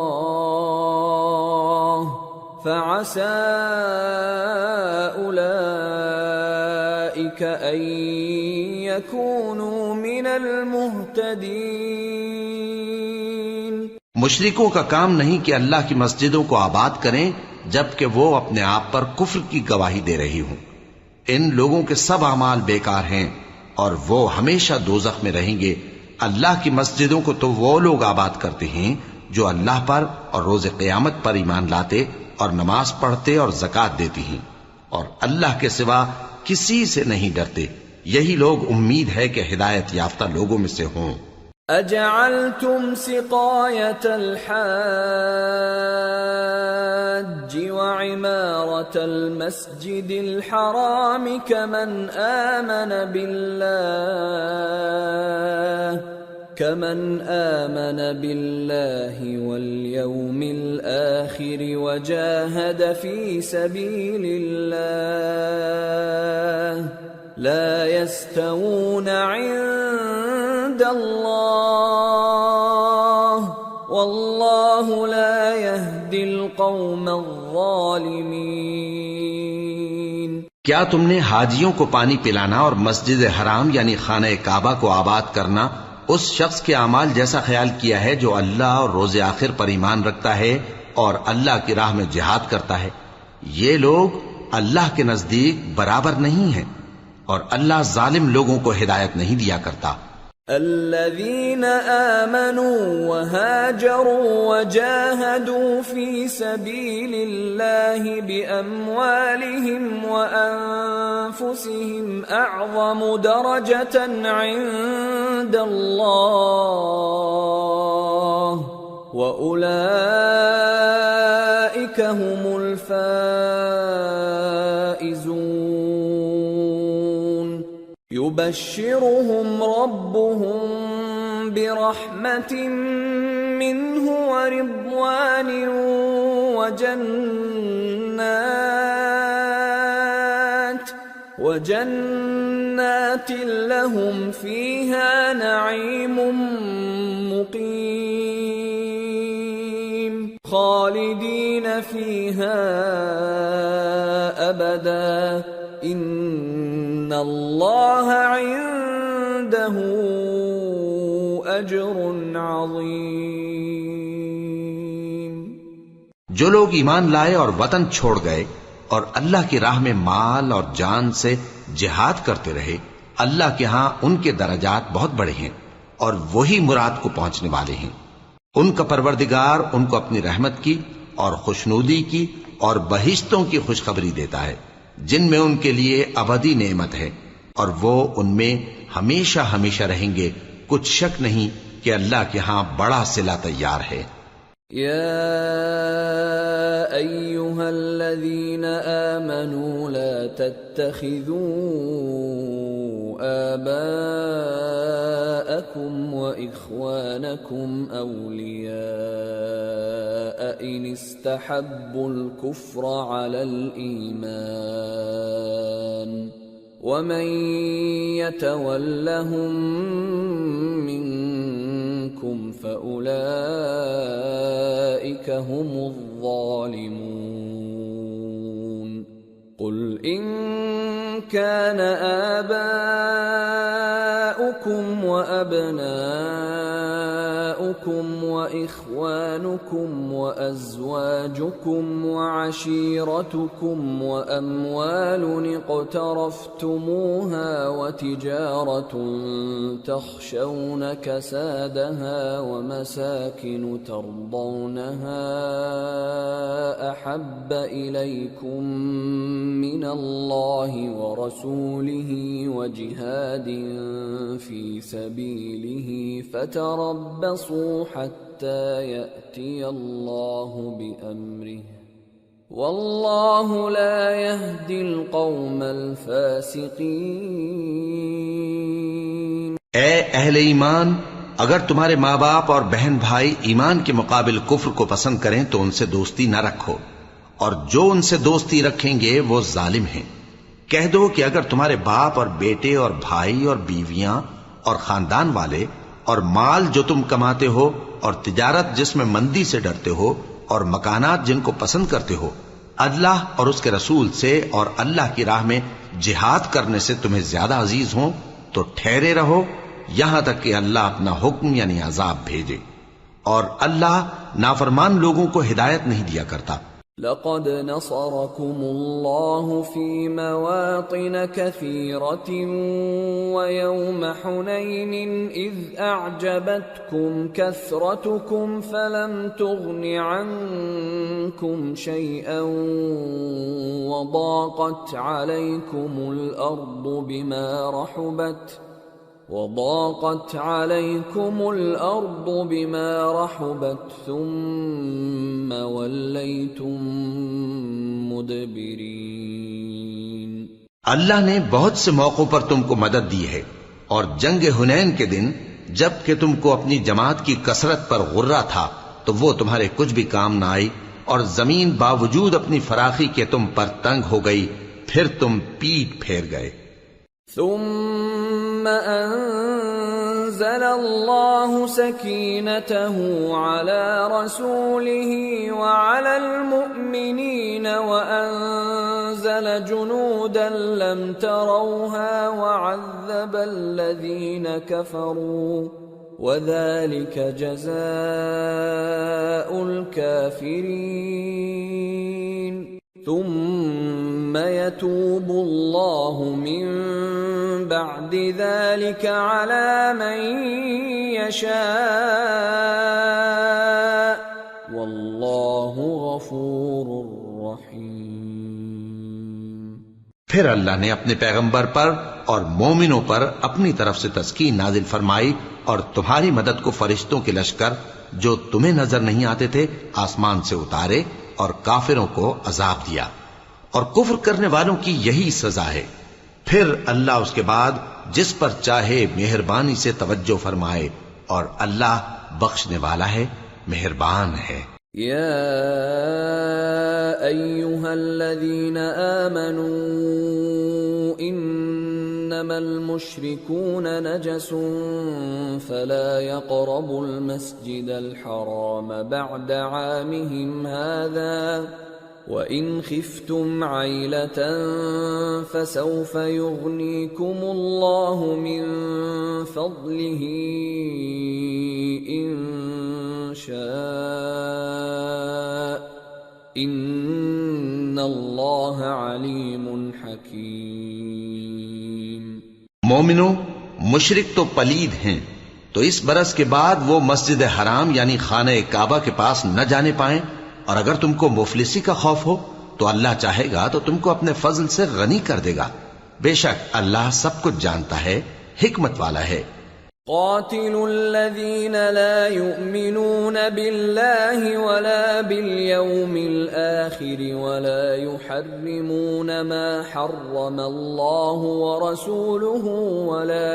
فعسى أولئك أن يكونوا من المهتدين۔ مشرکوں کا کام نہیں کہ اللہ کی مسجدوں کو آباد کریں جبکہ وہ اپنے آپ پر کفر کی گواہی دے رہی ہوں۔ ان لوگوں کے سب اعمال بیکار ہیں اور وہ ہمیشہ دوزخ میں رہیں گے۔ اللہ کی مسجدوں کو تو وہ لوگ آباد کرتے ہیں جو اللہ پر اور روز قیامت پر ایمان لاتے اور نماز پڑھتے اور زکوٰۃ دیتی ہیں، اور اللہ کے سوا کسی سے نہیں ڈرتے۔ یہی لوگ امید ہے کہ ہدایت یافتہ لوگوں میں سے ہوں۔ اجعلتم سقاية الحاج وعمارة المسجد الحرام كمن آمن بالله واليوم الآخر وجاهد في سبيل الله لا يستوون عند الله والله لا يهدي القوم الظالمين۔ کیا تم نے حاجیوں کو پانی پلانا اور مسجد حرام یعنی خانہ کعبہ کو آباد کرنا اس شخص کے اعمال جیسا خیال کیا ہے جو اللہ اور روز آخر پر ایمان رکھتا ہے اور اللہ کی راہ میں جہاد کرتا ہے؟ یہ لوگ اللہ کے نزدیک برابر نہیں ہیں، اور اللہ ظالم لوگوں کو ہدایت نہیں دیا کرتا۔ الذين آمنوا وهاجروا وجاهدوا في سبيل الله بأموالهم وأنفسهم أعظم درجة عند الله وأولئك هم الفائزون۔ يبشرهم ربهم برحمة منه ورضوان وجنات لهم فيها نعيم مقيم خالدين فيها أبدا ان اللہ عنده اجر عظیم۔ جو لوگ ایمان لائے اور وطن چھوڑ گئے اور اللہ کی راہ میں مال اور جان سے جہاد کرتے رہے، اللہ کے ہاں ان کے درجات بہت بڑے ہیں اور وہی مراد کو پہنچنے والے ہیں۔ ان کا پروردگار ان کو اپنی رحمت کی اور خوشنودی کی اور بہشتوں کی خوشخبری دیتا ہے جن میں ان کے لیے ابدی نعمت ہے، اور وہ ان میں ہمیشہ ہمیشہ رہیں گے۔ کچھ شک نہیں کہ اللہ کے ہاں بڑا صلہ تیار ہے۔ یا ایھا الذین آمنوا لا تتخذوا آباءکم وإخوانکم اولیاء ان استحبوا الكفر على الإيمان ومن يتولهم منكم فأولئك هم الظالمون۔ قل إن كان آباؤكم وأبناؤكم آباؤكم وإخوانكم وأزواجكم وعشيرتكم وأموال اقترفتموها وتجارة تخشون كسادها ومساكن ترضونها أحب إليكم من الله ورسوله وجهاد في سبيله فتربصوا حتى يأتي الله بأمره والله لا يهدي القوم الفاسقين۔ اے اہل ایمان، اگر تمہارے ماں باپ اور بہن بھائی ایمان کے مقابل کفر کو پسند کریں تو ان سے دوستی نہ رکھو، اور جو ان سے دوستی رکھیں گے وہ ظالم ہیں۔ کہہ دو کہ اگر تمہارے باپ اور بیٹے اور بھائی اور بیویاں اور خاندان والے اور مال جو تم کماتے ہو اور تجارت جس میں مندی سے ڈرتے ہو اور مکانات جن کو پسند کرتے ہو اللہ اور اس کے رسول سے اور اللہ کی راہ میں جہاد کرنے سے تمہیں زیادہ عزیز ہوں تو ٹھہرے رہو یہاں تک کہ اللہ اپنا حکم یعنی عذاب بھیجے، اور اللہ نافرمان لوگوں کو ہدایت نہیں دیا کرتا۔ لقد نصركم الله في مواطن كثيرة ويوم حنين إذ أعجبتكم كثرتكم فلم تغن عنكم شيئا وضاقت عليكم الأرض بما رحبت ثم وليتم مدبرين۔ اللہ نے بہت سے موقعوں پر تم کو مدد دی ہے، اور جنگ حنین کے دن جب کہ تم کو اپنی جماعت کی کثرت پر غرہ تھا تو وہ تمہارے کچھ بھی کام نہ آئی، اور زمین باوجود اپنی فراخی کے تم پر تنگ ہو گئی، پھر تم پیٹ پھیر گئے۔ ثم أنزل الله سكينته على رسوله وعلى المؤمنين وأنزل جنودا لم تروها وعذب الذين كفروا وذلك جزاء الكافرين ثم يتوب الله من بعد ذلك على من يشاء والله غفور رحيم۔ پھر اللہ نے اپنے پیغمبر پر اور مومنوں پر اپنی طرف سے تسکین نازل فرمائی، اور تمہاری مدد کو فرشتوں کے لشکر جو تمہیں نظر نہیں آتے تھے آسمان سے اتارے، اور کافروں کو عذاب دیا، اور کفر کرنے والوں کی یہی سزا ہے۔ پھر اللہ اس کے بعد جس پر چاہے مہربانی سے توجہ فرمائے، اور اللہ بخشنے والا ہے، مہربان ہے۔ یا ایھا الذین آمنوا انما المشركون نجس فلا يقربوا المسجد الحرام بعد عامهم هذا وَإِنْ خِفْتُمْ عَيْلَةً فَسَوْفَ يُغْنِيكُمُ اللَّهُ مِنْ فَضْلِهِ إِنْ شَاءَ إِنَّ اللَّهَ عَلِيمٌ حَكِيمٌ۔ مومنوں، مشرک تو پلید ہیں، تو اس برس کے بعد وہ مسجد حرام یعنی خانہ کعبہ کے پاس نہ جانے پائیں، اور اگر تم کو مفلسی کا خوف ہو تو اللہ چاہے گا تو تم کو اپنے فضل سے غنی کر دے گا، بے شک اللہ سب کچھ جانتا ہے، حکمت والا ہے۔ قاتلوا الذين لا يؤمنون بالله ولا باليوم الآخر ولا يحرمون ما حرم الله ورسوله ولا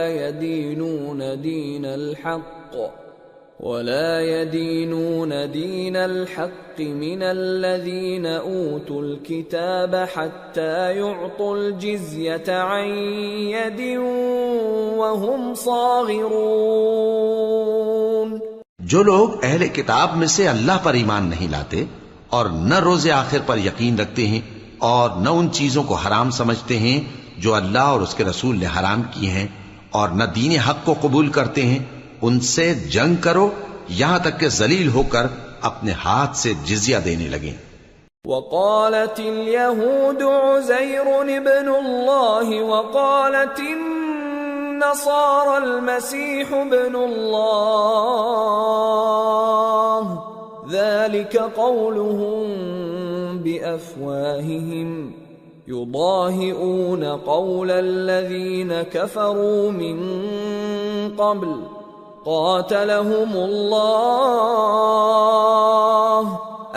يدينون دين الحق من الذين أوتوا الكتاب حتى يعطوا الجزية عن يد وهم صاغرون۔ جو لوگ اہل کتاب میں سے اللہ پر ایمان نہیں لاتے اور نہ روز آخر پر یقین رکھتے ہیں اور نہ ان چیزوں کو حرام سمجھتے ہیں جو اللہ اور اس کے رسول نے حرام کی ہیں اور نہ دین حق کو قبول کرتے ہیں، ان سے جنگ کرو یہاں تک کہ ذلیل ہو کر اپنے ہاتھ سے جزیہ دینے لگیں۔ وقالت اليهود عزير ابن الله وقالت النصارى المسيح ابن الله ذلك قولهم بأفواههم يضاهئون قول الذين كفروا من قبل قاتلهم الله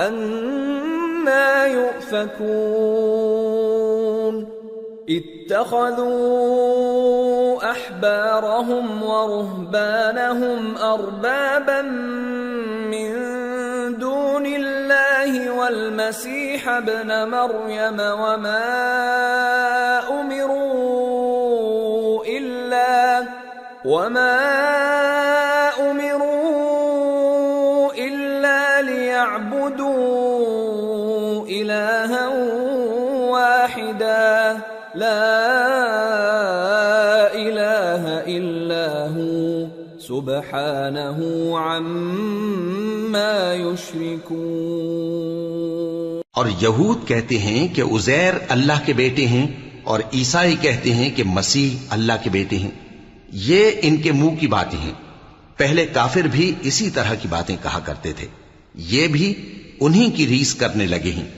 أَنَّى يُؤْفَكُونَ اتَّخَذُوا أَحْبَارَهُمْ وَرُهْبَانَهُمْ أَرْبَابًا مِّن دُونِ اللَّهِ وَالْمَسِيحَ ابْنَ مَرْيَمَ وَمَا أُمِرُوا إِلَّا لِيَعْبُدُوا إِلَٰهًا وَاحِدًا لَا إِلَٰهَ إِلَّا هُوَ سُبْحَانَهُ عَمَّا يُشْرِكُونَ۔ اور یہود کہتے ہیں کہ عزیر اللہ کے بیٹے ہیں، اور عیسائی کہتے ہیں کہ مسیح اللہ کے بیٹے ہیں۔ یہ ان کے منہ کی باتیں ہیں۔ پہلے کافر بھی اسی طرح کی باتیں کہا کرتے تھے، یہ بھی انہی کی ریس کرنے لگے ہیں۔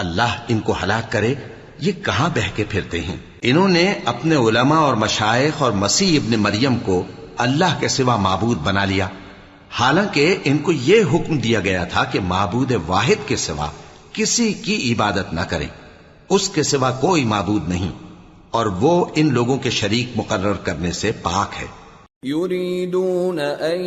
اللہ ان کو ہلاک کرے، یہ کہاں بہہ کے پھرتے ہیں۔ انہوں نے اپنے علماء اور مشائخ اور مسیح ابن مریم کو اللہ کے سوا معبود بنا لیا، حالانکہ ان کو یہ حکم دیا گیا تھا کہ معبود واحد کے سوا کسی کی عبادت نہ کریں، اس کے سوا کوئی معبود نہیں، اور وہ ان لوگوں کے شریک مقرر کرنے سے پاک ہے۔ يريدون أن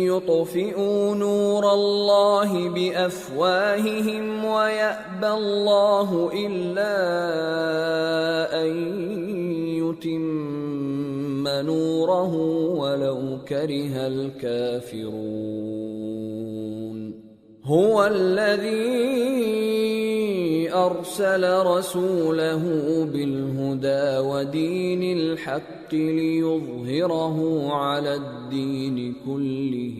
يطفئوا نور الله بأفواههم ويأبى الله إلا أن يتم نوره ولو كره الكافرون هو الذي أرسل رسوله بالهدى ودين الحق ليظهره على الدين كله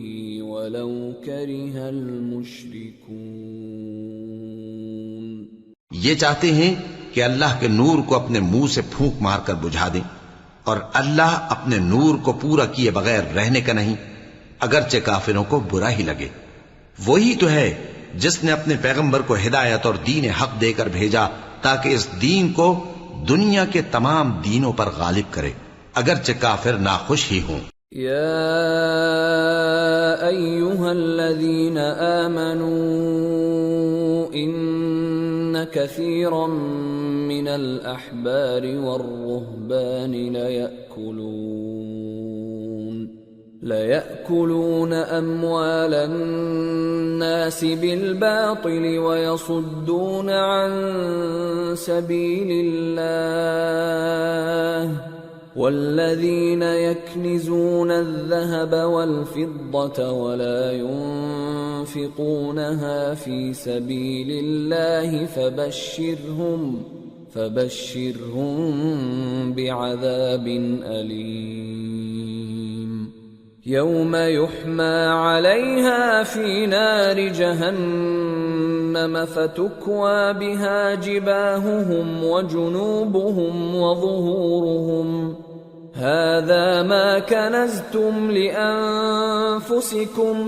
ولو كره المشركون۔ یہ چاہتے ہیں کہ اللہ کے نور کو اپنے منہ سے پھونک مار کر بجھا دیں، اور اللہ اپنے نور کو پورا کیے بغیر رہنے کا نہیں، اگرچہ کافروں کو برا ہی لگے۔ وہی تو ہے جس نے اپنے پیغمبر کو ہدایت اور دین حق دے کر بھیجا تاکہ اس دین کو دنیا کے تمام دینوں پر غالب کرے، اگرچہ کافر ناخوش ہی ہوں۔ یا ایھا الذین آمنوا ان کثیرا من الاحبار والرہبان لَيَأْكُلُونَ أَمْوَالَ النَّاسِ بِالْبَاطِلِ وَيَصُدُّونَ عَن سَبِيلِ اللَّهِ وَالَّذِينَ يَكْنِزُونَ الذَّهَبَ وَالْفِضَّةَ وَلَا يُنْفِقُونَهَا فِي سَبِيلِ اللَّهِ فَبَشِّرْهُم بِعَذَابٍ أَلِيمٍ يوم يحمى عليها في نار جهنم فتكوى بها جباههم وجنوبهم وظهورهم هذا ما كنزتم لأنفسكم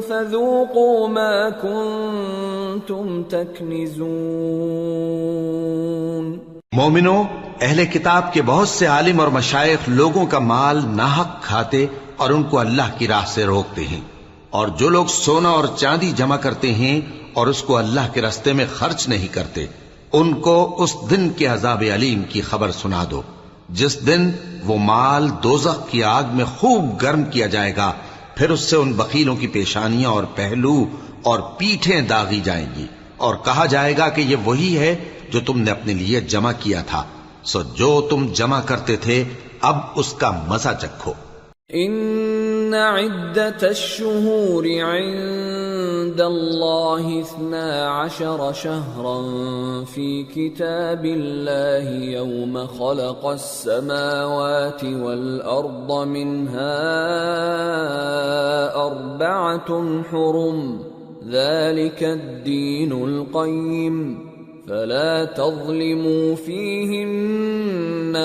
فذوقوا ما كنتم تكنزون۔ مومنو، اہل کتاب کے بہت سے عالم اور مشائخ لوگوں کا مال ناحق کھاتے اور ان کو اللہ کی راہ سے روکتے ہیں، اور جو لوگ سونا اور چاندی جمع کرتے ہیں اور اس کو اللہ کے راستے میں خرچ نہیں کرتے، ان کو اس دن کے عذاب علیم کی خبر سنا دو، جس دن وہ مال دوزخ کی آگ میں خوب گرم کیا جائے گا، پھر اس سے ان بخیلوں کی پیشانیاں اور پہلو اور پیٹھیں داغی جائیں گی، اور کہا جائے گا کہ یہ وہی ہے جو تم نے اپنے لیے جمع کیا تھا، سو جو تم جمع کرتے تھے اب اس کا مزہ چکھو۔ ان عدت الشہور عند الله 12 شهرا في كتاب الله يوم خلق السماوات والأرض منها 4 حرم ذلك الدين القيم فلا تظلموا فيهن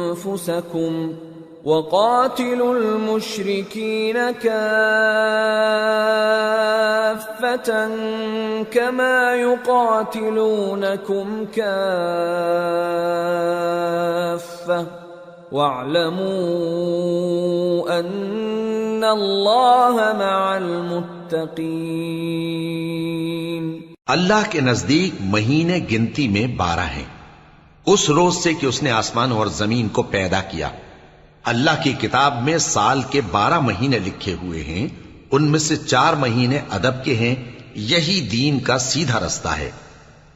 أنفسكم وقاتلوا المشركين كافة كما يقاتلونكم كافة واعلموا أن الله مع المتقين۔ اللہ کے نزدیک مہینے گنتی میں 12 ہیں، اس روز سے کہ اس نے آسمان اور زمین کو پیدا کیا۔ اللہ کی کتاب میں سال کے 12 مہینے لکھے ہوئے ہیں، ان میں سے 4 مہینے ادب کے ہیں، یہی دین کا سیدھا رستہ ہے۔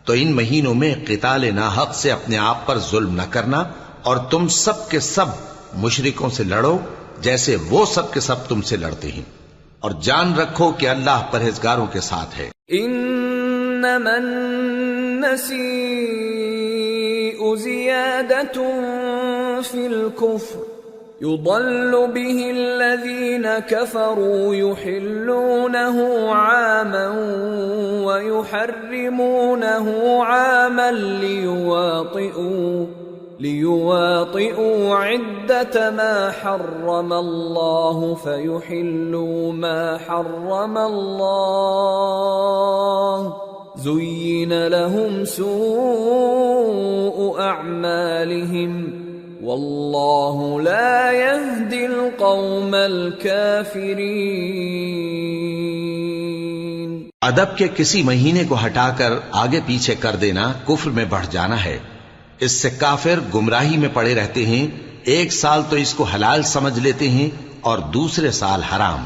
تو ان مہینوں میں قتال ناحق سے اپنے آپ پر ظلم نہ کرنا، اور تم سب کے سب مشرکوں سے لڑو جیسے وہ سب کے سب تم سے لڑتے ہیں، اور جان رکھو کہ اللہ پرہیزگاروں کے ساتھ ہے۔ انما النسیء زیادۃ فی الکفر يضل به الذين كفروا يحلونه عاما ويحرمونه عاما ليواطئوا عدة ما حرم الله فيحلوا ما حرم الله زين لهم سوء أعمالهم واللہ لا يهدی القوم الکافرین۔ ادب کے کسی مہینے کو ہٹا کر آگے پیچھے کر دینا کفر میں بڑھ جانا ہے، اس سے کافر گمراہی میں پڑے رہتے ہیں۔ ایک سال تو اس کو حلال سمجھ لیتے ہیں اور دوسرے سال حرام،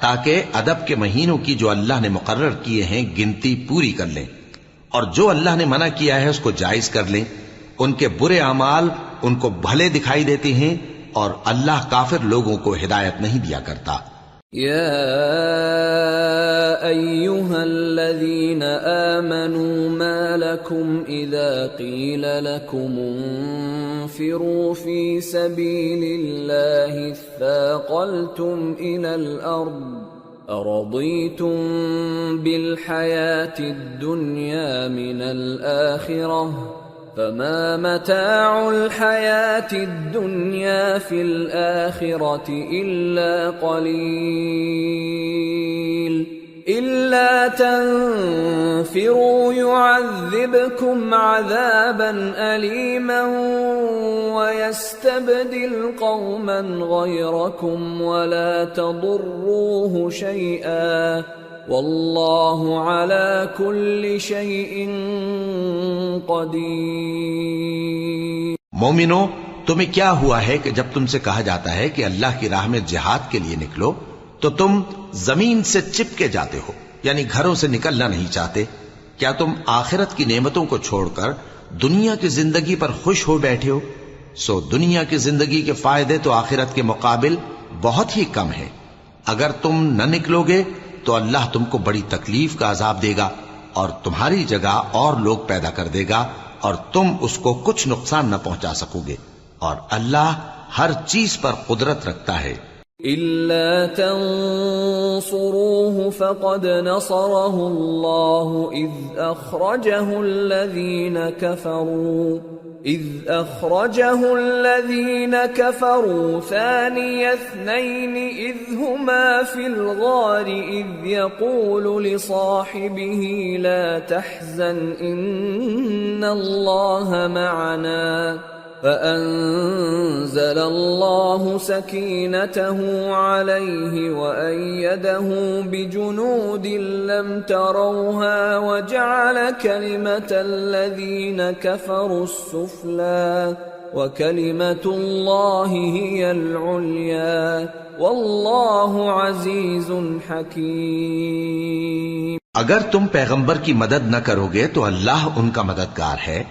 تاکہ ادب کے مہینوں کی جو اللہ نے مقرر کیے ہیں گنتی پوری کر لیں، اور جو اللہ نے منع کیا ہے اس کو جائز کر لیں۔ ان کے برے اعمال ان کو بھلے دکھائی دیتے ہیں، اور اللہ کافر لوگوں کو ہدایت نہیں دیا کرتا۔ یا ایھا الذین آمنوا ما لکم اذا قیل لکم انفروا فی سبیل اللہ اثاقلتم الى الارض ارضیتم بالحیاة الدنیا من الآخرہ فما متاع الحياة الدنيا في الآخرة إلا قليل إلا تنفروا يعذبكم عذابا أليما ويستبدل قوما غيركم ولا تضروه شيئا واللہ علی کل شیء قدیر۔ مومنو، تمہیں کیا ہوا ہے کہ جب تم سے کہا جاتا ہے کہ اللہ کی راہ میں جہاد کے لیے نکلو تو تم زمین سے چپکے جاتے ہو، یعنی گھروں سے نکلنا نہیں چاہتے؟ کیا تم آخرت کی نعمتوں کو چھوڑ کر دنیا کی زندگی پر خوش ہو بیٹھے ہو؟ سو دنیا کی زندگی کے فائدے تو آخرت کے مقابل بہت ہی کم ہیں۔ اگر تم نہ نکلو گے تو اللہ تم کو بڑی تکلیف کا عذاب دے گا، اور تمہاری جگہ اور لوگ پیدا کر دے گا، اور تم اس کو کچھ نقصان نہ پہنچا سکو گے، اور اللہ ہر چیز پر قدرت رکھتا ہے۔ إِلَّا تَنصُرُوهُ فَقَدْ نَصَرَهُ اللَّهُ إِذْ أَخْرَجَهُ الَّذِينَ كَفَرُوا ثَانِيَ اثْنَيْنِ إِذْ هُمَا فِي الْغَارِ إِذْ يَقُولُ لِصَاحِبِهِ لَا تَحْزَنْ إِنَّ اللَّهَ مَعَنَا فَأَنزَلَ اللَّهُ سَكِينَتَهُ عَلَيْهِ وَأَيَّدَهُ بِجُنُودٍ لَّمْ تَرَوْهَا وَجَعَلَ كَلِمَةَ الَّذِينَ كَفَرُوا السُّفْلَىٰ وَكَلِمَةُ اللَّهِ هِيَ الْعُلْيَا وَاللَّهُ عَزِيزٌ حَكِيمٌ۔ اگر تم پیغمبر کی مدد نہ کرو گے تو اللہ ان کا مددگار ہے۔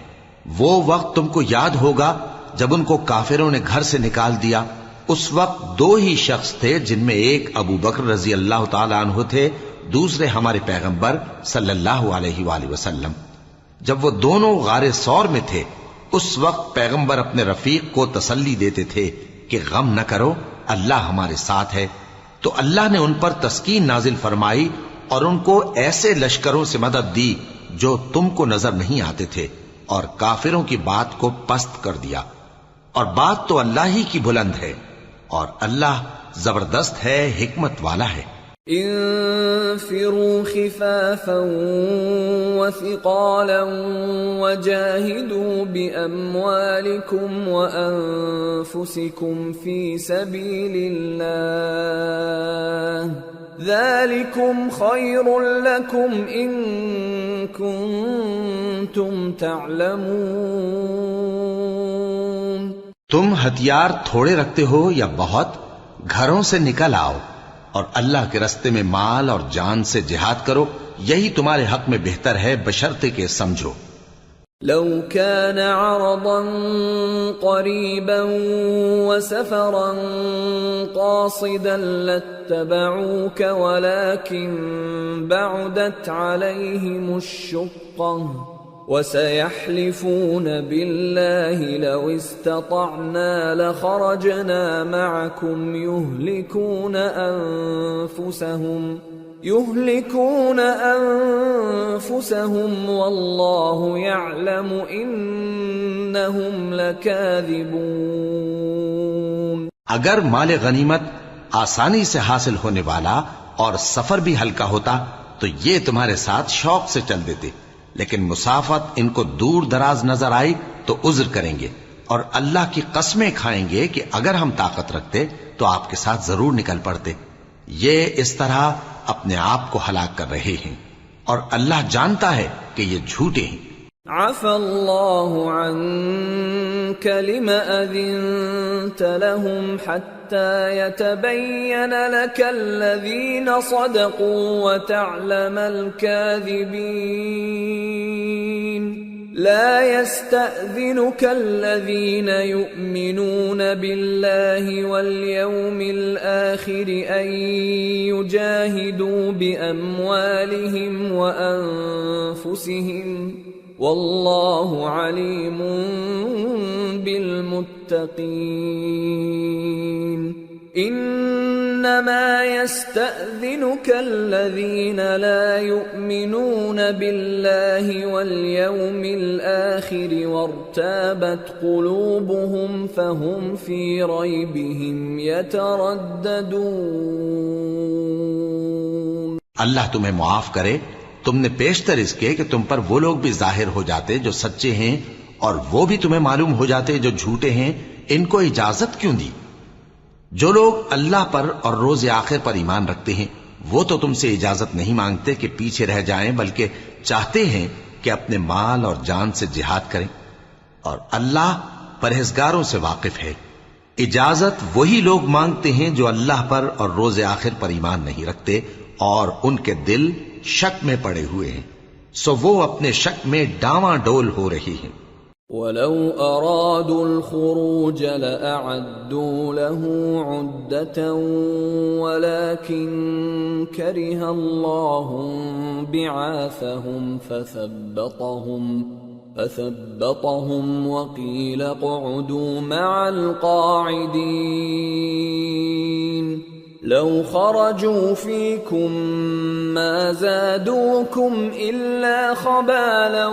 وہ وقت تم کو یاد ہوگا جب ان کو کافروں نے گھر سے نکال دیا۔ اس وقت 2 ہی شخص تھے، جن میں ایک ابو بکر رضی اللہ تعالی عنہ تھے، دوسرے ہمارے پیغمبر صلی اللہ علیہ وآلہ وسلم۔ جب وہ دونوں غار ثور میں تھے اس وقت پیغمبر اپنے رفیق کو تسلی دیتے تھے کہ غم نہ کرو، اللہ ہمارے ساتھ ہے۔ تو اللہ نے ان پر تسکین نازل فرمائی اور ان کو ایسے لشکروں سے مدد دی جو تم کو نظر نہیں آتے تھے، اور کافروں کی بات کو پست کر دیا۔ اور بات تو اللہ ہی کی بلند ہے، اور اللہ زبردست ہے، حکمت والا ہے۔ انفروا خفافا وثقالا وجاهدوا بأموالكم وأنفسكم في سبيل الله ذلكم خير لكم إن كنتم تعلمون۔ تم ہتھیار تھوڑے رکھتے ہو یا بہت، گھروں سے نکل آؤ اور اللہ کے رستے میں مال اور جان سے جہاد کرو، یہی تمہارے حق میں بہتر ہے بشرطے کہ سمجھو۔ لو كان عرضا قريبا وسفرا قاصدا لاتبعوك ولكن بعدت عليهم الشقة وسيحلفون بالله لو استطعنا لخرجنا معكم يهلكون أنفسهم والله يعلم إنهم لكاذبون۔ اگر مال غنیمت آسانی سے حاصل ہونے والا اور سفر بھی ہلکا ہوتا تو یہ تمہارے ساتھ شوق سے چل دیتے، لیکن مسافت ان کو دور دراز نظر آئی تو عذر کریں گے، اور اللہ کی قسمیں کھائیں گے کہ اگر ہم طاقت رکھتے تو آپ کے ساتھ ضرور نکل پڑتے۔ یہ اس طرح اپنے آپ کو ہلاک کر رہے ہیں، اور اللہ جانتا ہے کہ یہ جھوٹے ہیں۔ عفا اللہ عنك لم أذنت لهم حتى يتبين لك الذين صدقوا وتعلم الكاذبين۔ لا يستأذنك الذين يؤمنون بالله واليوم الآخر أن يجاهدوا بأموالهم وأنفسهم والله عليم بالمتقين۔ انما يستأذنك الذين لا يؤمنون بالله واليوم الآخر وارتابت قلوبهم فهم في ريبهم يترددون۔ اللہ تمہیں معاف کرے، تم نے پیشتر اس کے کہ تم پر وہ لوگ بھی ظاہر ہو جاتے جو سچے ہیں، اور وہ بھی تمہیں معلوم ہو جاتے جو جھوٹے ہیں۔ ان کو اجازت کیوں دی؟ جو لوگ اللہ پر اور روز آخر پر ایمان رکھتے ہیں وہ تو تم سے اجازت نہیں مانگتے کہ پیچھے رہ جائیں، بلکہ چاہتے ہیں کہ اپنے مال اور جان سے جہاد کریں، اور اللہ پرہیزگاروں سے واقف ہے۔ اجازت وہی لوگ مانگتے ہیں جو اللہ پر اور روز آخر پر ایمان نہیں رکھتے اور ان کے دل شک میں پڑے ہوئے ہیں، سو وہ اپنے شک میں ڈاواں ڈول ہو رہی ہیں۔ وَلَوْ أَرَادُوا الْخُرُوجَ لَأَعَدُّوا لَهُ عُدَّةً وَلَكِنْ كَرِهَ اللَّهُ بِعَاثَهُمْ فَثَبَّطَهُمْ وَقِيلَ اقْعُدُوا مَعَ الْقَاعِدِينَ۔ لو خرجوا فيكم ما زادوكم إلا خبالا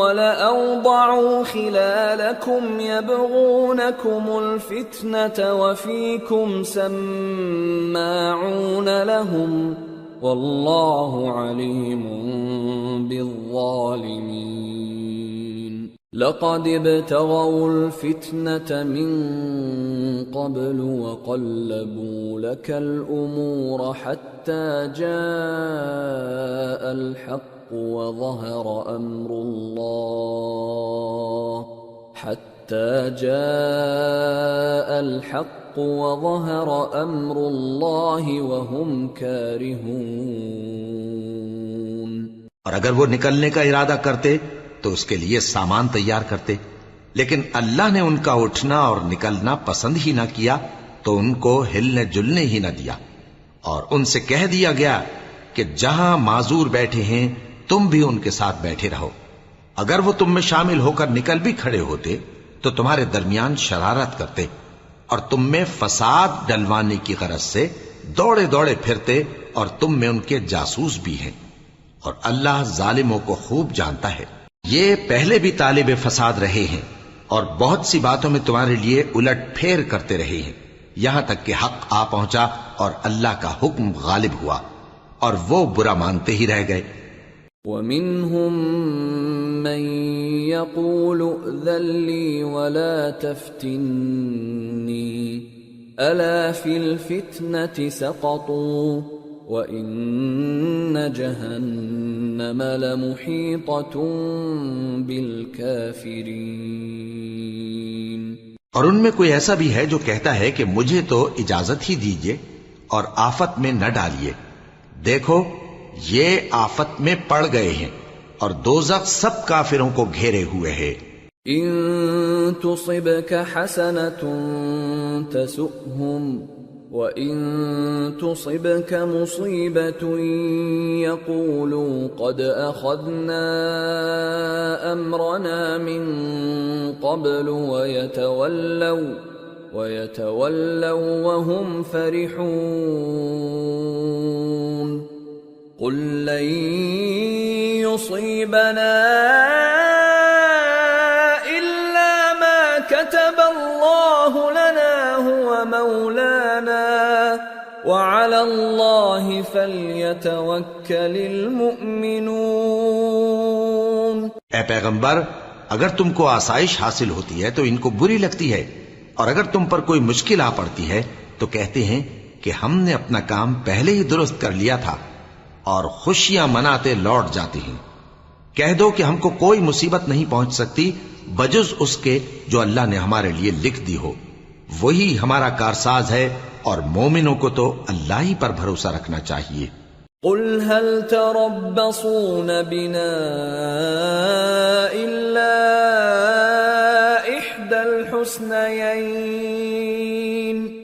ولأوضعوا خلالكم يبغونكم الفتنة وفيكم سماعون لهم والله عليم بالظالمين۔ لقد ابتغوا الفتنة من قبل وقلبوا لك الأمور حتى جاء الحق وظهر أمر الله وهم كارهون۔ اور اگر وہ نکلنے کا ارادہ کرتے تو اس کے لیے سامان تیار کرتے، لیکن اللہ نے ان کا اٹھنا اور نکلنا پسند ہی نہ کیا تو ان کو ہلنے جلنے ہی نہ دیا، اور ان سے کہہ دیا گیا کہ جہاں معذور بیٹھے ہیں تم بھی ان کے ساتھ بیٹھے رہو. اگر وہ تم میں شامل ہو کر نکل بھی کھڑے ہوتے تو تمہارے درمیان شرارت کرتے اور تم میں فساد ڈلوانے کی غرض سے دوڑے دوڑے پھرتے اور تم میں ان کے جاسوس بھی ہیں. اور اللہ ظالموں کو خوب جانتا ہے. یہ پہلے بھی طالب فساد رہے ہیں اور بہت سی باتوں میں تمہارے لیے الٹ پھیر کرتے رہے ہیں، یہاں تک کہ حق آ پہنچا اور اللہ کا حکم غالب ہوا اور وہ برا مانتے ہی رہ گئے. وَمِنْهُمْ مَنْ يَقُولُ ائْذَنْ لِي وَلَا تَفْتِنِّي أَلَا فِي الْفِتْنَةِ سَقَطُوا وَإِنَّ جَهَنَّمَ لَمُحِيطَةٌ بِالْكَافِرِينَ. اور ان میں کوئی ایسا بھی ہے جو کہتا ہے کہ مجھے تو اجازت ہی دیجئے اور آفت میں نہ ڈالیے. دیکھو یہ آفت میں پڑ گئے ہیں اور دوزخ سب کافروں کو گھیرے ہوئے ہے. إِن تُصِبْكَ حَسَنَةٌ تَسُؤْهُمْ وَإِن تُصِبْكَ مُصِيبَةٌ يَقُولُوا قَدْ أَخَذْنَا أَمْرَنَا مِن قَبْلُ وَيَتَوَلَّوْا وَهُمْ فَرِحُونَ. قُل لَّن يُصِيبَنَا إِلَّا مَا كَتَبَ اللَّهُ لَنَا هُوَ مَوْلَانَا وَعَلَى اللَّهِ فَلْيَتَوَكَّلِ الْمُؤْمِنُونَ. اے پیغمبر، اگر تم کو آسائش حاصل ہوتی ہے تو ان کو بری لگتی ہے، اور اگر تم پر کوئی مشکل آ پڑتی ہے تو کہتے ہیں کہ ہم نے اپنا کام پہلے ہی درست کر لیا تھا، اور خوشیاں مناتے لوٹ جاتے ہیں. کہہ دو کہ ہم کو کوئی مصیبت نہیں پہنچ سکتی بجز اس کے جو اللہ نے ہمارے لیے لکھ دی ہو. وہی ہمارا کارساز ہے، اور مومنوں کو تو اللہ ہی پر بھروسہ رکھنا چاہیے. قل هل تربصون بنا إلا إحدى الحسنيين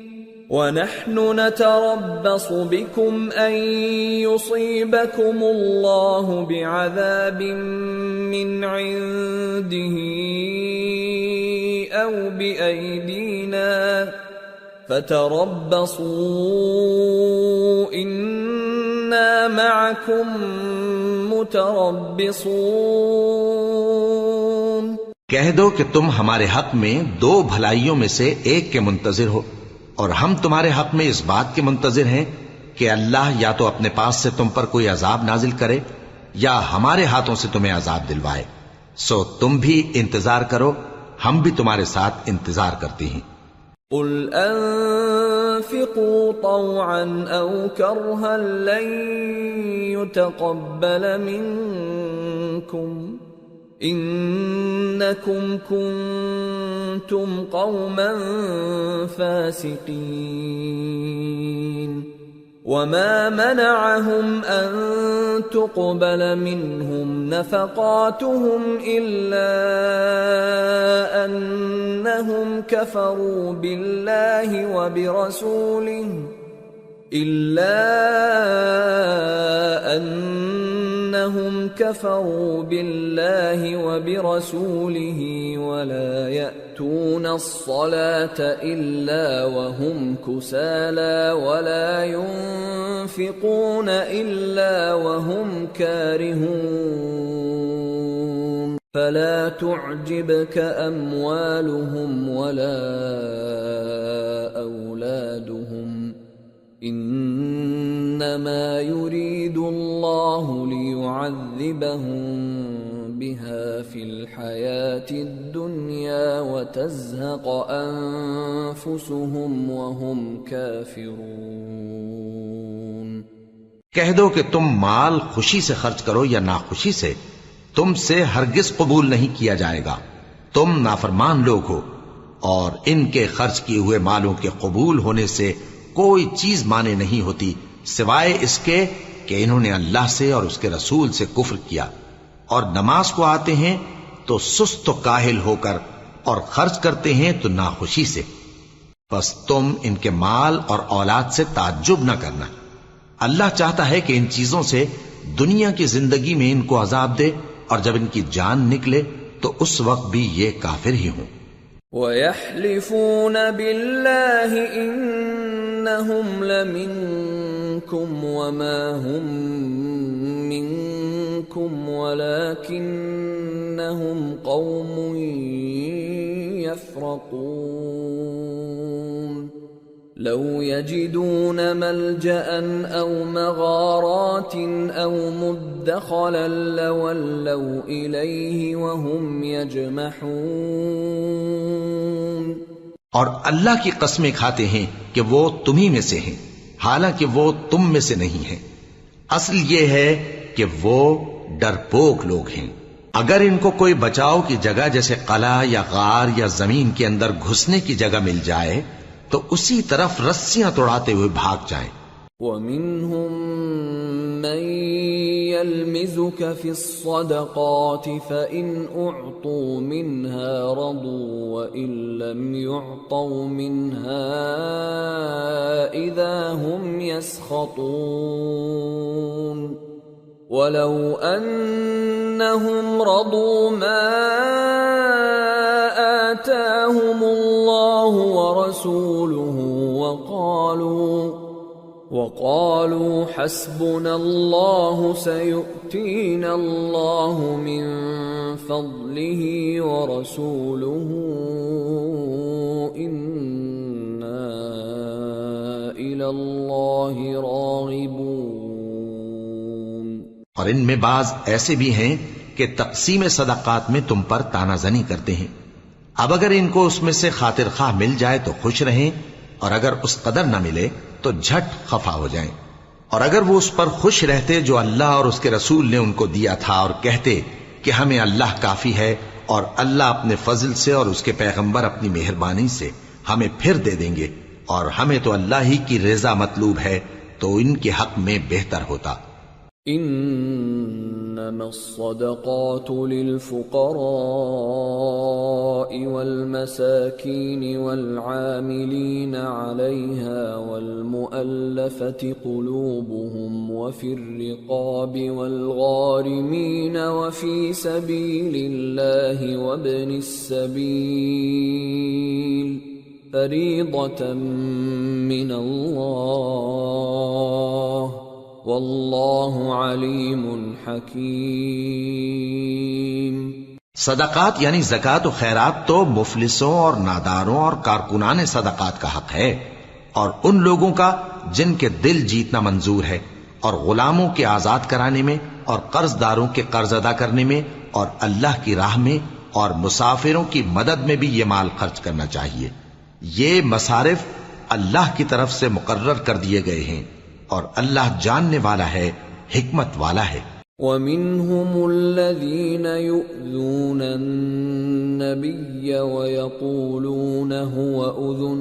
ونحن نتربص بكم أن يصيبكم الله بعذاب من عنده أو بأيدينا فتربصوا إنا معكم متربصون. کہہ دو کہ تم ہمارے حق میں دو بھلائیوں میں سے ایک کے منتظر ہو، اور ہم تمہارے حق میں اس بات کے منتظر ہیں کہ اللہ یا تو اپنے پاس سے تم پر کوئی عذاب نازل کرے یا ہمارے ہاتھوں سے تمہیں عذاب دلوائے. سو تم بھی انتظار کرو، ہم بھی تمہارے ساتھ انتظار کرتے ہیں. قل انفقوا طوعا او کرها لن يتقبل منكم انکم کنتم قوما فاسقین. وما منعهم ان تقبل منهم نفقاتهم الا انهم كفروا بالله وبرسوله ولا يأتون الصلاة إلا وهم كسالى ولا ينفقون إلا وهم كارهون. فلا تعجبك أموالهم ولا أولادهم إنما يريد الله ليعذبهم بها في الحياة الدنيا وتزهق أنفسهم وهم كافرون. کہہ دو کہ تم مال خوشی سے خرچ کرو یا ناخوشی سے، تم سے ہرگز قبول نہیں کیا جائے گا. تم نافرمان لوگ ہو، اور ان کے خرچ کیے ہوئے مالوں کے قبول ہونے سے کوئی چیز مانے نہیں ہوتی سوائے اس کے کہ انہوں نے اللہ سے اور اس کے رسول سے کفر کیا، اور نماز کو آتے ہیں تو سست و کاہل ہو کر، اور خرچ کرتے ہیں تو ناخوشی سے. بس تم ان کے مال اور اولاد سے تعجب نہ کرنا، اللہ چاہتا ہے کہ ان چیزوں سے دنیا کی زندگی میں ان کو عذاب دے، اور جب ان کی جان نکلے تو اس وقت بھی یہ کافر ہی ہوں۔ وَيَحْلِفُونَ بِاللَّهِ إِنَّهُمْ لَمِنكُمْ وَمَا هُمْ مِنكُمْ وَلَكِنَّهُمْ قَوْمٌ يَفْرَقُونَ لَوْ يَجِدُونَ مَلْجَأً أَوْ مَغَارَاتٍ أَوْ مُدَّخَلًا لَوَلَّوْا إِلَيْهِ وَهُمْ يَجْمَحُونَ۔ اور اللہ کی قسمیں کھاتے ہیں کہ وہ تمہیں میں سے ہیں، حالانکہ وہ تم میں سے نہیں ہیں۔ اصل یہ ہے کہ وہ ڈرپوک لوگ ہیں۔ اگر ان کو کوئی بچاؤ کی جگہ جیسے قلعہ یا غار یا زمین کے اندر گھسنے کی جگہ مل جائے تو اسی طرف رسیاں توڑاتے ہوئے بھاگ جائیں۔ وَمِنْهُمْ مَنْ يَلْمِزُكَ فِي الصَّدَقَاتِ فَإِنْ أُعْطُوا مِنْهَا رَضُوا وَإِنْ لَمْ يُعْطَوْا مِنْهَا إِذَا هُمْ يَسْخَطُونَ وَلَوْ أَنَّهُمْ رَضُوا مَا آتَاهُمُ اللَّهُ وَرَسُولُهُ وَقَالُوا حَسْبُنَا اللَّهُ سَيُؤْتِينَا اللَّهُ مِنْ فَضْلِهِ وَرَسُولُهُ إِنَّا إِلَى اللَّهِ رَاغِبُونَ۔ اور ان میں بعض ایسے بھی ہیں کہ تقسیم صدقات میں تم پر تانا زنی کرتے ہیں۔ اب اگر ان کو اس میں سے خاطر خواہ مل جائے تو خوش رہیں، اور اگر اس قدر نہ ملے تو جھٹ خفا ہو جائیں۔ اور اگر وہ اس پر خوش رہتے جو اللہ اور اس کے رسول نے ان کو دیا تھا، اور کہتے کہ ہمیں اللہ کافی ہے، اور اللہ اپنے فضل سے اور اس کے پیغمبر اپنی مہربانی سے ہمیں پھر دے دیں گے، اور ہمیں تو اللہ ہی کی رضا مطلوب ہے، تو ان کے حق میں بہتر ہوتا۔ انما الصدقات للفقراء والمساكين والعاملين عليها والمؤلفة قلوبهم وفي الرقاب والغارمين وفي سبيل الله وابن السبيل فريضة من الله واللہ علیم حکیم۔ صدقات یعنی زکوٰۃ و خیرات تو مفلسوں اور ناداروں اور کارکنان صدقات کا حق ہے، اور ان لوگوں کا جن کے دل جیتنا منظور ہے، اور غلاموں کے آزاد کرانے میں، اور قرض داروں کے قرض ادا کرنے میں، اور اللہ کی راہ میں، اور مسافروں کی مدد میں بھی یہ مال خرچ کرنا چاہیے۔ یہ مصارف اللہ کی طرف سے مقرر کر دیے گئے ہیں، اور اللہ جاننے والا ہے، حکمت والا ہے۔ وَمِنْهُمُ الَّذِينَ يُؤْذُونَ النَّبِيَّ وَيَقُولُونَ هُوَ أُذُنٌ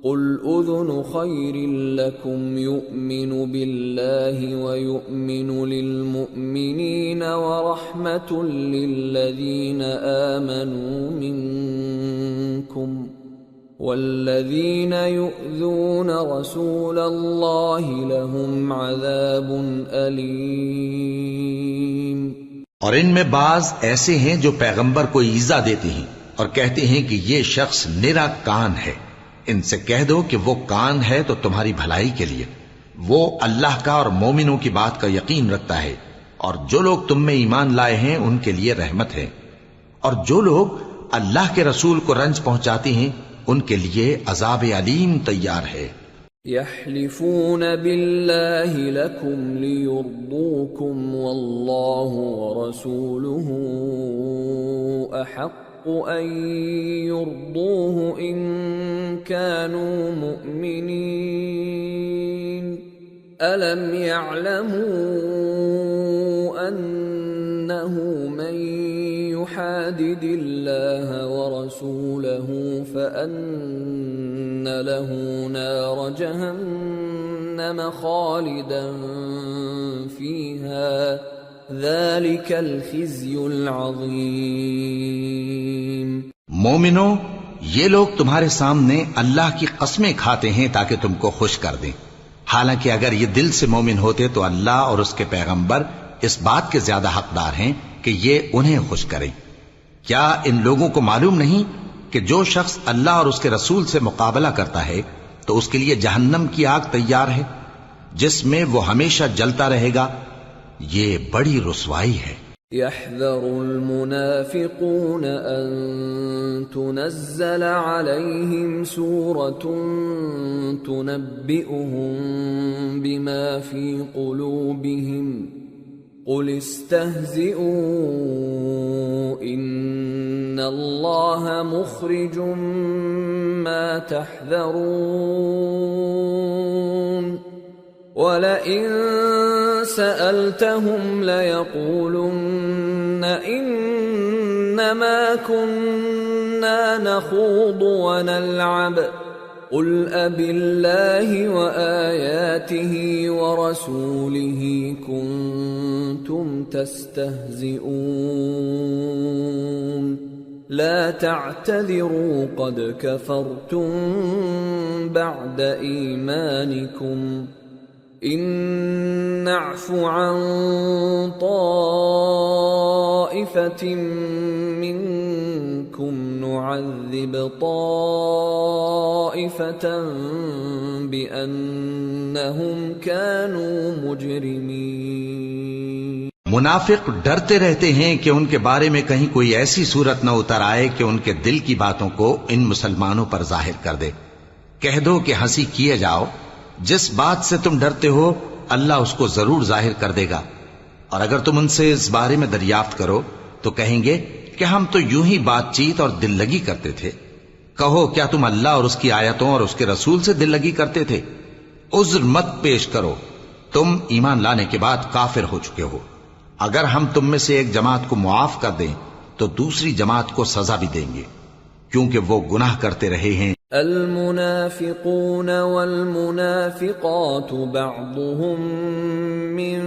قُلْ أُذُنُ خَيْرٍ لَكُمْ يُؤْمِنُ بِاللَّهِ وَيُؤْمِنُ لِلْمُؤْمِنِينَ وَرَحْمَةٌ لِلَّذِينَ آمَنُوا مِنْكُمْ والذین یؤذون رسول اللہ لهم عذاب علیم۔ اور ان میں بعض ایسے ہیں جو پیغمبر کو ایذا دیتے ہیں اور کہتے ہیں کہ یہ شخص نرا کان ہے۔ ان سے کہہ دو کہ وہ کان ہے تو تمہاری بھلائی کے لیے، وہ اللہ کا اور مومنوں کی بات کا یقین رکھتا ہے، اور جو لوگ تم میں ایمان لائے ہیں ان کے لیے رحمت ہے، اور جو لوگ اللہ کے رسول کو رنج پہنچاتے ہیں ان کے لیے عذاب علیم تیار ہے۔ یحلفون باللہ لکم لیرضوکم واللہ ورسولہ احق ان یرضوہ ان كانوا مؤمنین الم یعلموا انہ من يحادد الله ورسوله فأن له نار جهنم خالدا فيها ذلك الخزي العظيم۔ مومنو، یہ لوگ تمہارے سامنے اللہ کی قسمیں کھاتے ہیں تاکہ تم کو خوش کر دیں، حالانکہ اگر یہ دل سے مومن ہوتے تو اللہ اور اس کے پیغمبر اس بات کے زیادہ حقدار ہیں کہ یہ انہیں خوش کریں۔ کیا ان لوگوں کو معلوم نہیں کہ جو شخص اللہ اور اس کے رسول سے مقابلہ کرتا ہے تو اس کے لیے جہنم کی آگ تیار ہے جس میں وہ ہمیشہ جلتا رہے گا، یہ بڑی رسوائی ہے۔ يحذر المنافقون أن تنزل عليهم سورة تنبئهم بما في قلوبهم قل استهزئوا إن الله مخرج ما تحذرون وَلَئِن سَأَلْتَهُمْ لَيَقُولُنَّ إِنَّمَا كُنَّا نَخُوضُ وَنَلْعَبُ قُلْ أَبِاللَّهِ وَآيَاتِهِ وَرَسُولِهِ كُنتُمْ تَسْتَهْزِئُونَ لَا تَعْتَذِرُوا قَدْ كَفَرْتُمْ بَعْدَ إِيمَانِكُمْ إن نعف عن طائفة منكم نعذب طائفة بأنهم كانوا مجرمين۔ منافق ڈرتے رہتے ہیں کہ ان کے بارے میں کہیں کوئی ایسی صورت نہ اتر آئے کہ ان کے دل کی باتوں کو ان مسلمانوں پر ظاہر کر دے۔ کہہ دو کہ ہنسی کیے جاؤ، جس بات سے تم ڈرتے ہو اللہ اس کو ضرور ظاہر کر دے گا، اور اگر تم ان سے اس بارے میں دریافت کرو تو کہیں گے کہ ہم تو یوں ہی بات چیت اور دل لگی کرتے تھے۔ کہو کیا تم اللہ اور اس کی آیتوں اور اس کے رسول سے دل لگی کرتے تھے؟ عذر مت پیش کرو، تم ایمان لانے کے بعد کافر ہو چکے ہو۔ اگر ہم تم میں سے ایک جماعت کو معاف کر دیں تو دوسری جماعت کو سزا بھی دیں گے، کیونکہ وہ گناہ کرتے رہے ہیں۔ المنافقون والمنافقات بعضهم من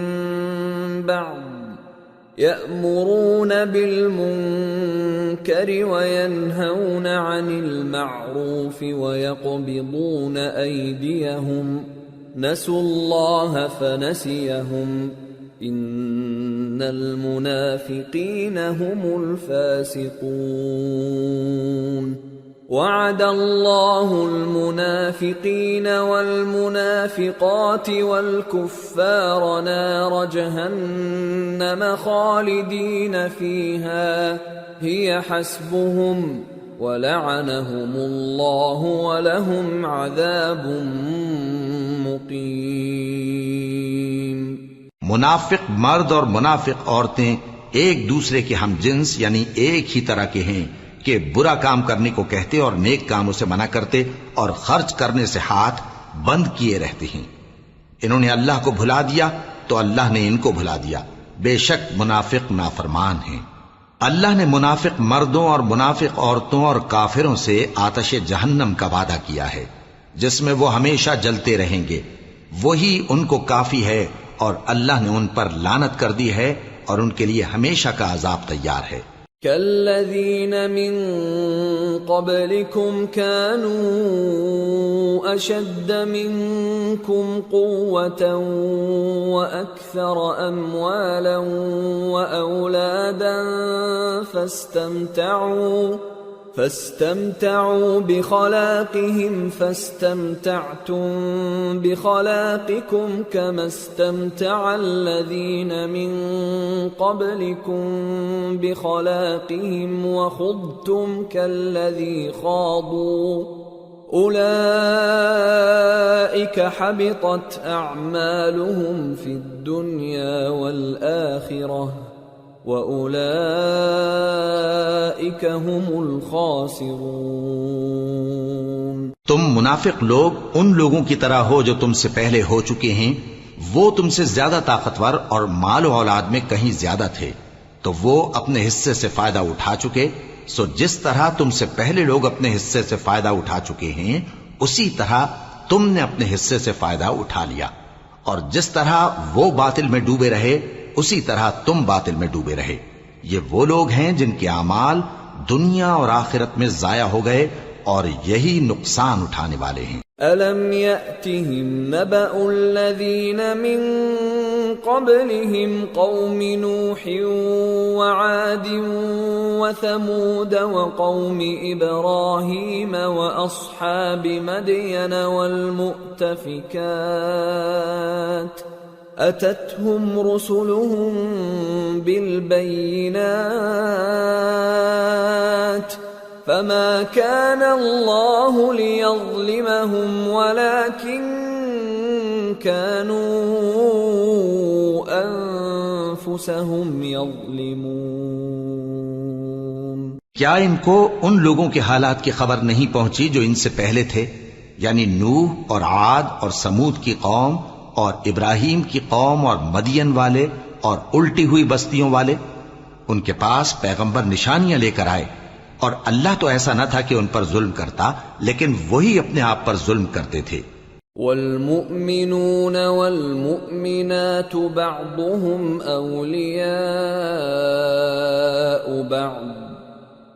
بعض يأمرون بالمنكر وينهون عن المعروف ويقبضون أيديهم نسوا الله فنسيهم إن المنافقين هم الفاسقون وعد الله المنافقين والمنافقات والكفار نار جهنم خالدين فيها هي حسبهم ولعنهم الله ولهم عذاب مقيم۔ منافق مرد اور منافق عورتیں ایک دوسرے کے ہم جنس یعنی ایک ہی طرح کے ہیں کہ برا کام کرنے کو کہتے اور نیک کاموں سے منع کرتے اور خرچ کرنے سے ہاتھ بند کیے رہتے ہیں۔ انہوں نے اللہ کو بھلا دیا تو اللہ نے ان کو بھلا دیا، بے شک منافق نافرمان ہیں۔ اللہ نے منافق مردوں اور منافق عورتوں اور کافروں سے آتش جہنم کا وعدہ کیا ہے جس میں وہ ہمیشہ جلتے رہیں گے، وہی ان کو کافی ہے، اور اللہ نے ان پر لعنت کر دی ہے اور ان کے لیے ہمیشہ کا عذاب تیار ہے۔ كالذين من قبلكم كانوا أشد منكم قوة وأكثر أموالا وأولادا فاستمتعوا بخلاقهم فاستمتعتم بخلاقكم كما استمتع الذين من قبلكم بخلاقهم وخضتم كالذي خاضوا أولئك حبطت أعمالهم في الدنيا والآخرة وَأُولَئِكَ هُمُ الْخَاسِرُونَ۔ تم منافق لوگ ان لوگوں کی طرح ہو جو تم سے پہلے ہو چکے ہیں، وہ تم سے زیادہ طاقتور اور مال و اولاد میں کہیں زیادہ تھے، تو وہ اپنے حصے سے فائدہ اٹھا چکے، سو جس طرح تم سے پہلے لوگ اپنے حصے سے فائدہ اٹھا چکے ہیں اسی طرح تم نے اپنے حصے سے فائدہ اٹھا لیا، اور جس طرح وہ باطل میں ڈوبے رہے اسی طرح تم باطل میں ڈوبے رہے۔ یہ وہ لوگ ہیں جن کے اعمال دنیا اور آخرت میں ضائع ہو گئے اور یہی نقصان اٹھانے والے ہیں۔ أَلَمْ يَأْتِهِمْ نَبَأُ الَّذِينَ مِنْ قَبْلِهِمْ قَوْمِ نُوحٍ وَعَادٍ وَثَمُودَ وَقَوْمِ إِبْرَاهِيمَ وَأَصْحَابِ مَدْيَنَ وَالْمُؤْتَفِكَاتِ أَتَتْهُمْ رُسُلُهُم بِالْبَيِّنَاتِ فَمَا كَانَ اللَّهُ لِيَظْلِمَهُمْ وَلَكِنْ كَانُوا أَنفُسَهُمْ يَظْلِمُونَ۔ کیا ان کو ان لوگوں کے حالات کی خبر نہیں پہنچی جو ان سے پہلے تھے، یعنی نوح اور عاد اور سمود کی قوم اور ابراہیم کی قوم اور مدین والے اور الٹی ہوئی بستیوں والے؟ ان کے پاس پیغمبر نشانیاں لے کر آئے، اور اللہ تو ایسا نہ تھا کہ ان پر ظلم کرتا، لیکن وہی اپنے آپ پر ظلم کرتے تھے۔ والمؤمنون والمؤمنات بعضهم أولياء بعض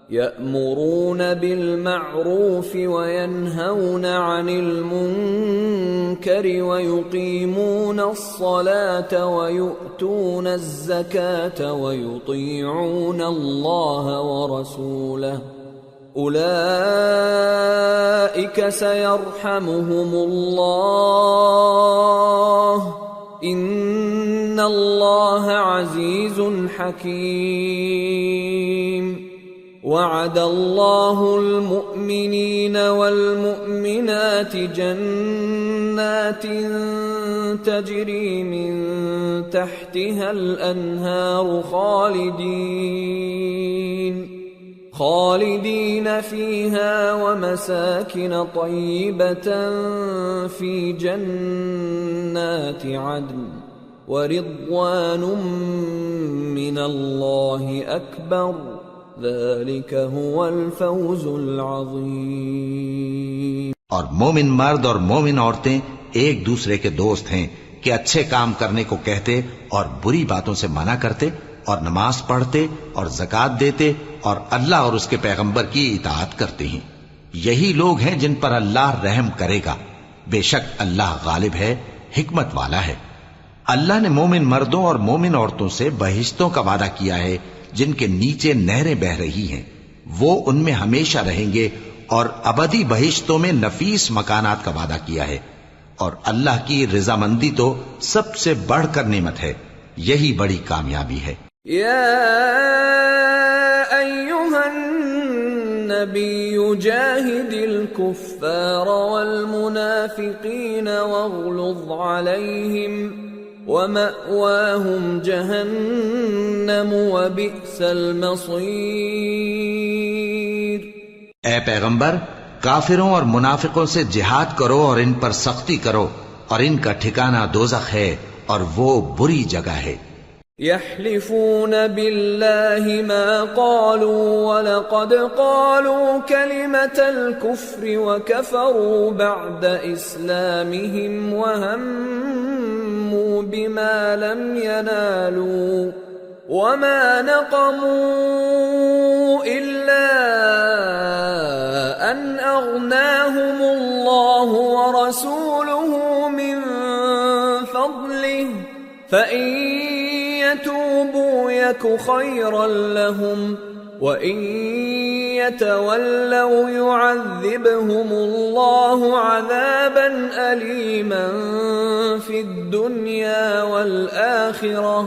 يأمرون بالمعروف وينهون عن المنكر ويقيمون الصلاة ويؤتون الزكاة ويطيعون الله ورسوله أولئك سيرحمهم الله إن الله عزيز حكيم وعد الله المؤمنين والمؤمنات جنات تجري من تحتها الأنهار خالدين فيها ومساكن طيبة في جنات عدن ورضوان من الله أكبر ذلك هو الفوز العظیم۔ اور مومن مرد اور مومن عورتیں ایک دوسرے کے دوست ہیں کہ اچھے کام کرنے کو کہتے اور بری باتوں سے منع کرتے اور نماز پڑھتے اور زکوٰۃ دیتے اور اللہ اور اس کے پیغمبر کی اطاعت کرتے ہیں۔ یہی لوگ ہیں جن پر اللہ رحم کرے گا، بے شک اللہ غالب ہے، حکمت والا ہے۔ اللہ نے مومن مردوں اور مومن عورتوں سے بہشتوں کا وعدہ کیا ہے جن کے نیچے نہریں بہ رہی ہیں، وہ ان میں ہمیشہ رہیں گے، اور ابدی بہشتوں میں نفیس مکانات کا وعدہ کیا ہے۔ اور اللہ کی رضامندی تو سب سے بڑھ کر نعمت ہے، یہی بڑی کامیابی ہے۔ یا ایھا النبی جاہد الکفار والمنافقین واغلظ علیہم وَمَأْوَاهُمْ جَهَنَّمُ وَبِئْسَ الْمَصِيرُ۔ اے پیغمبر، کافروں اور منافقوں سے جہاد کرو اور ان پر سختی کرو، اور ان کا ٹھکانہ دوزخ ہے اور وہ بری جگہ ہے۔ يحلفون بالله ما قالوا ولقد قالوا كلمة الكفر وكفروا بعد إسلامهم وهموا بما لم ينالوا وما نقموا إلا أن أغناهم الله ورسوله من فضله فإن يتوبوا يك خيرا لهم وإن يتولوا يعذبهم الله عذابا أليما في الدنيا والآخرة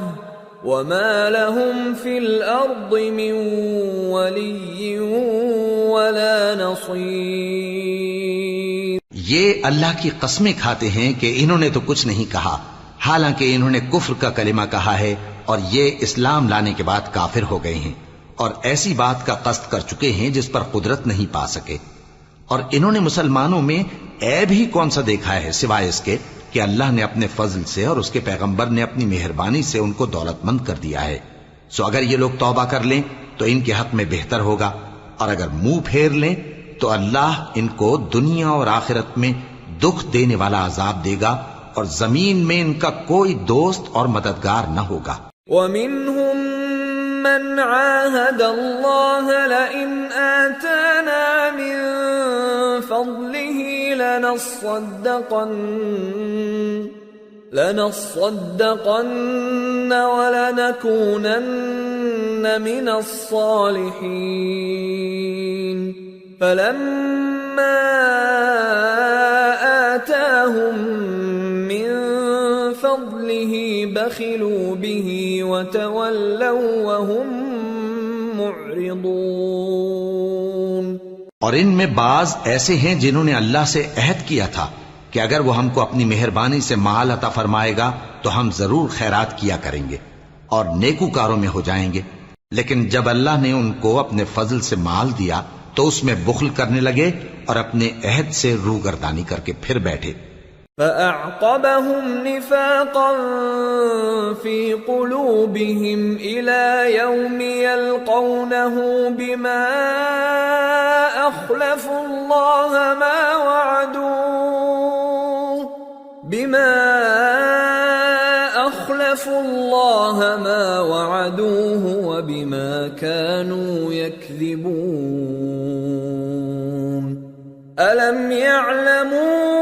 وما لهم في الأرض من ولي ولا نصير۔ یہ اللہ کی قسمیں کھاتے ہیں کہ انہوں نے تو کچھ نہیں کہا، حالانکہ انہوں نے کفر کا کلمہ کہا ہے اور یہ اسلام لانے کے بعد کافر ہو گئے ہیں، اور ایسی بات کا قصد کر چکے ہیں جس پر قدرت نہیں پا سکے۔ اور انہوں نے مسلمانوں میں عیب ہی کون سا دیکھا ہے سوائے اس کے کہ اللہ نے اپنے فضل سے اور اس کے پیغمبر نے اپنی مہربانی سے ان کو دولت مند کر دیا ہے۔ سو اگر یہ لوگ توبہ کر لیں تو ان کے حق میں بہتر ہوگا، اور اگر منہ پھیر لیں تو اللہ ان کو دنیا اور آخرت میں دکھ دینے والا عذاب دے گا، اور زمین میں ان کا کوئی دوست اور مددگار نہ ہوگا۔ وَمِنْهُمْ مَنْ عَاهَدَ اللَّهَ لَئِنْ آتَانَا مِنْ فَضْلِهِ لنصدقن ولنكونن من الصالحين فلما آتاهم من فضله بخلوا به وتولوا وهم معرضون۔ اور ان میں بعض ایسے ہیں جنہوں نے اللہ سے عہد کیا تھا کہ اگر وہ ہم کو اپنی مہربانی سے مال عطا فرمائے گا تو ہم ضرور خیرات کیا کریں گے اور نیکوکاروں میں ہو جائیں گے، لیکن جب اللہ نے ان کو اپنے فضل سے مال دیا تو اس میں بخل کرنے لگے اور اپنے عہد سے روگردانی کر کے پھر بیٹھے۔ فأعقبهم نفاقا في قلوبهم إلى يوم يلقونه بما أخلفوا الله ما وعدوه وبما كانوا يكذبون ألم يعلموا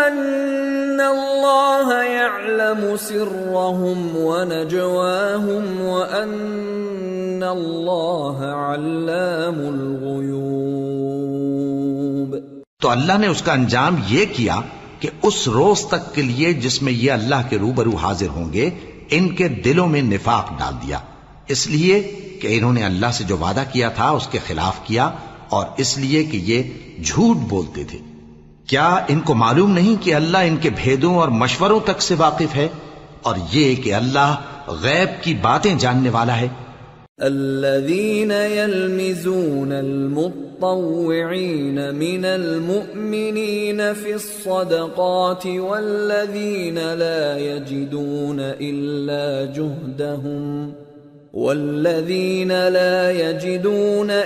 أن الله يعلم سرهم ونجواهم وأن الله علام الغيوب۔ تو اللہ نے اس کا انجام یہ کیا کہ اس روز تک کے لیے جس میں یہ اللہ کے روبرو حاضر ہوں گے ان کے دلوں میں نفاق ڈال دیا، اس لیے کہ انہوں نے اللہ سے جو وعدہ کیا تھا اس کے خلاف کیا، اور اس لیے کہ یہ جھوٹ بولتے تھے۔ کیا ان کو معلوم نہیں کہ اللہ ان کے بھیدوں اور مشوروں تک سے واقف ہے، اور یہ کہ اللہ غیب کی باتیں جاننے والا ہے۔ الذين يلمزون المطوعين من المؤمنين في الصدقات والذين لا يجدون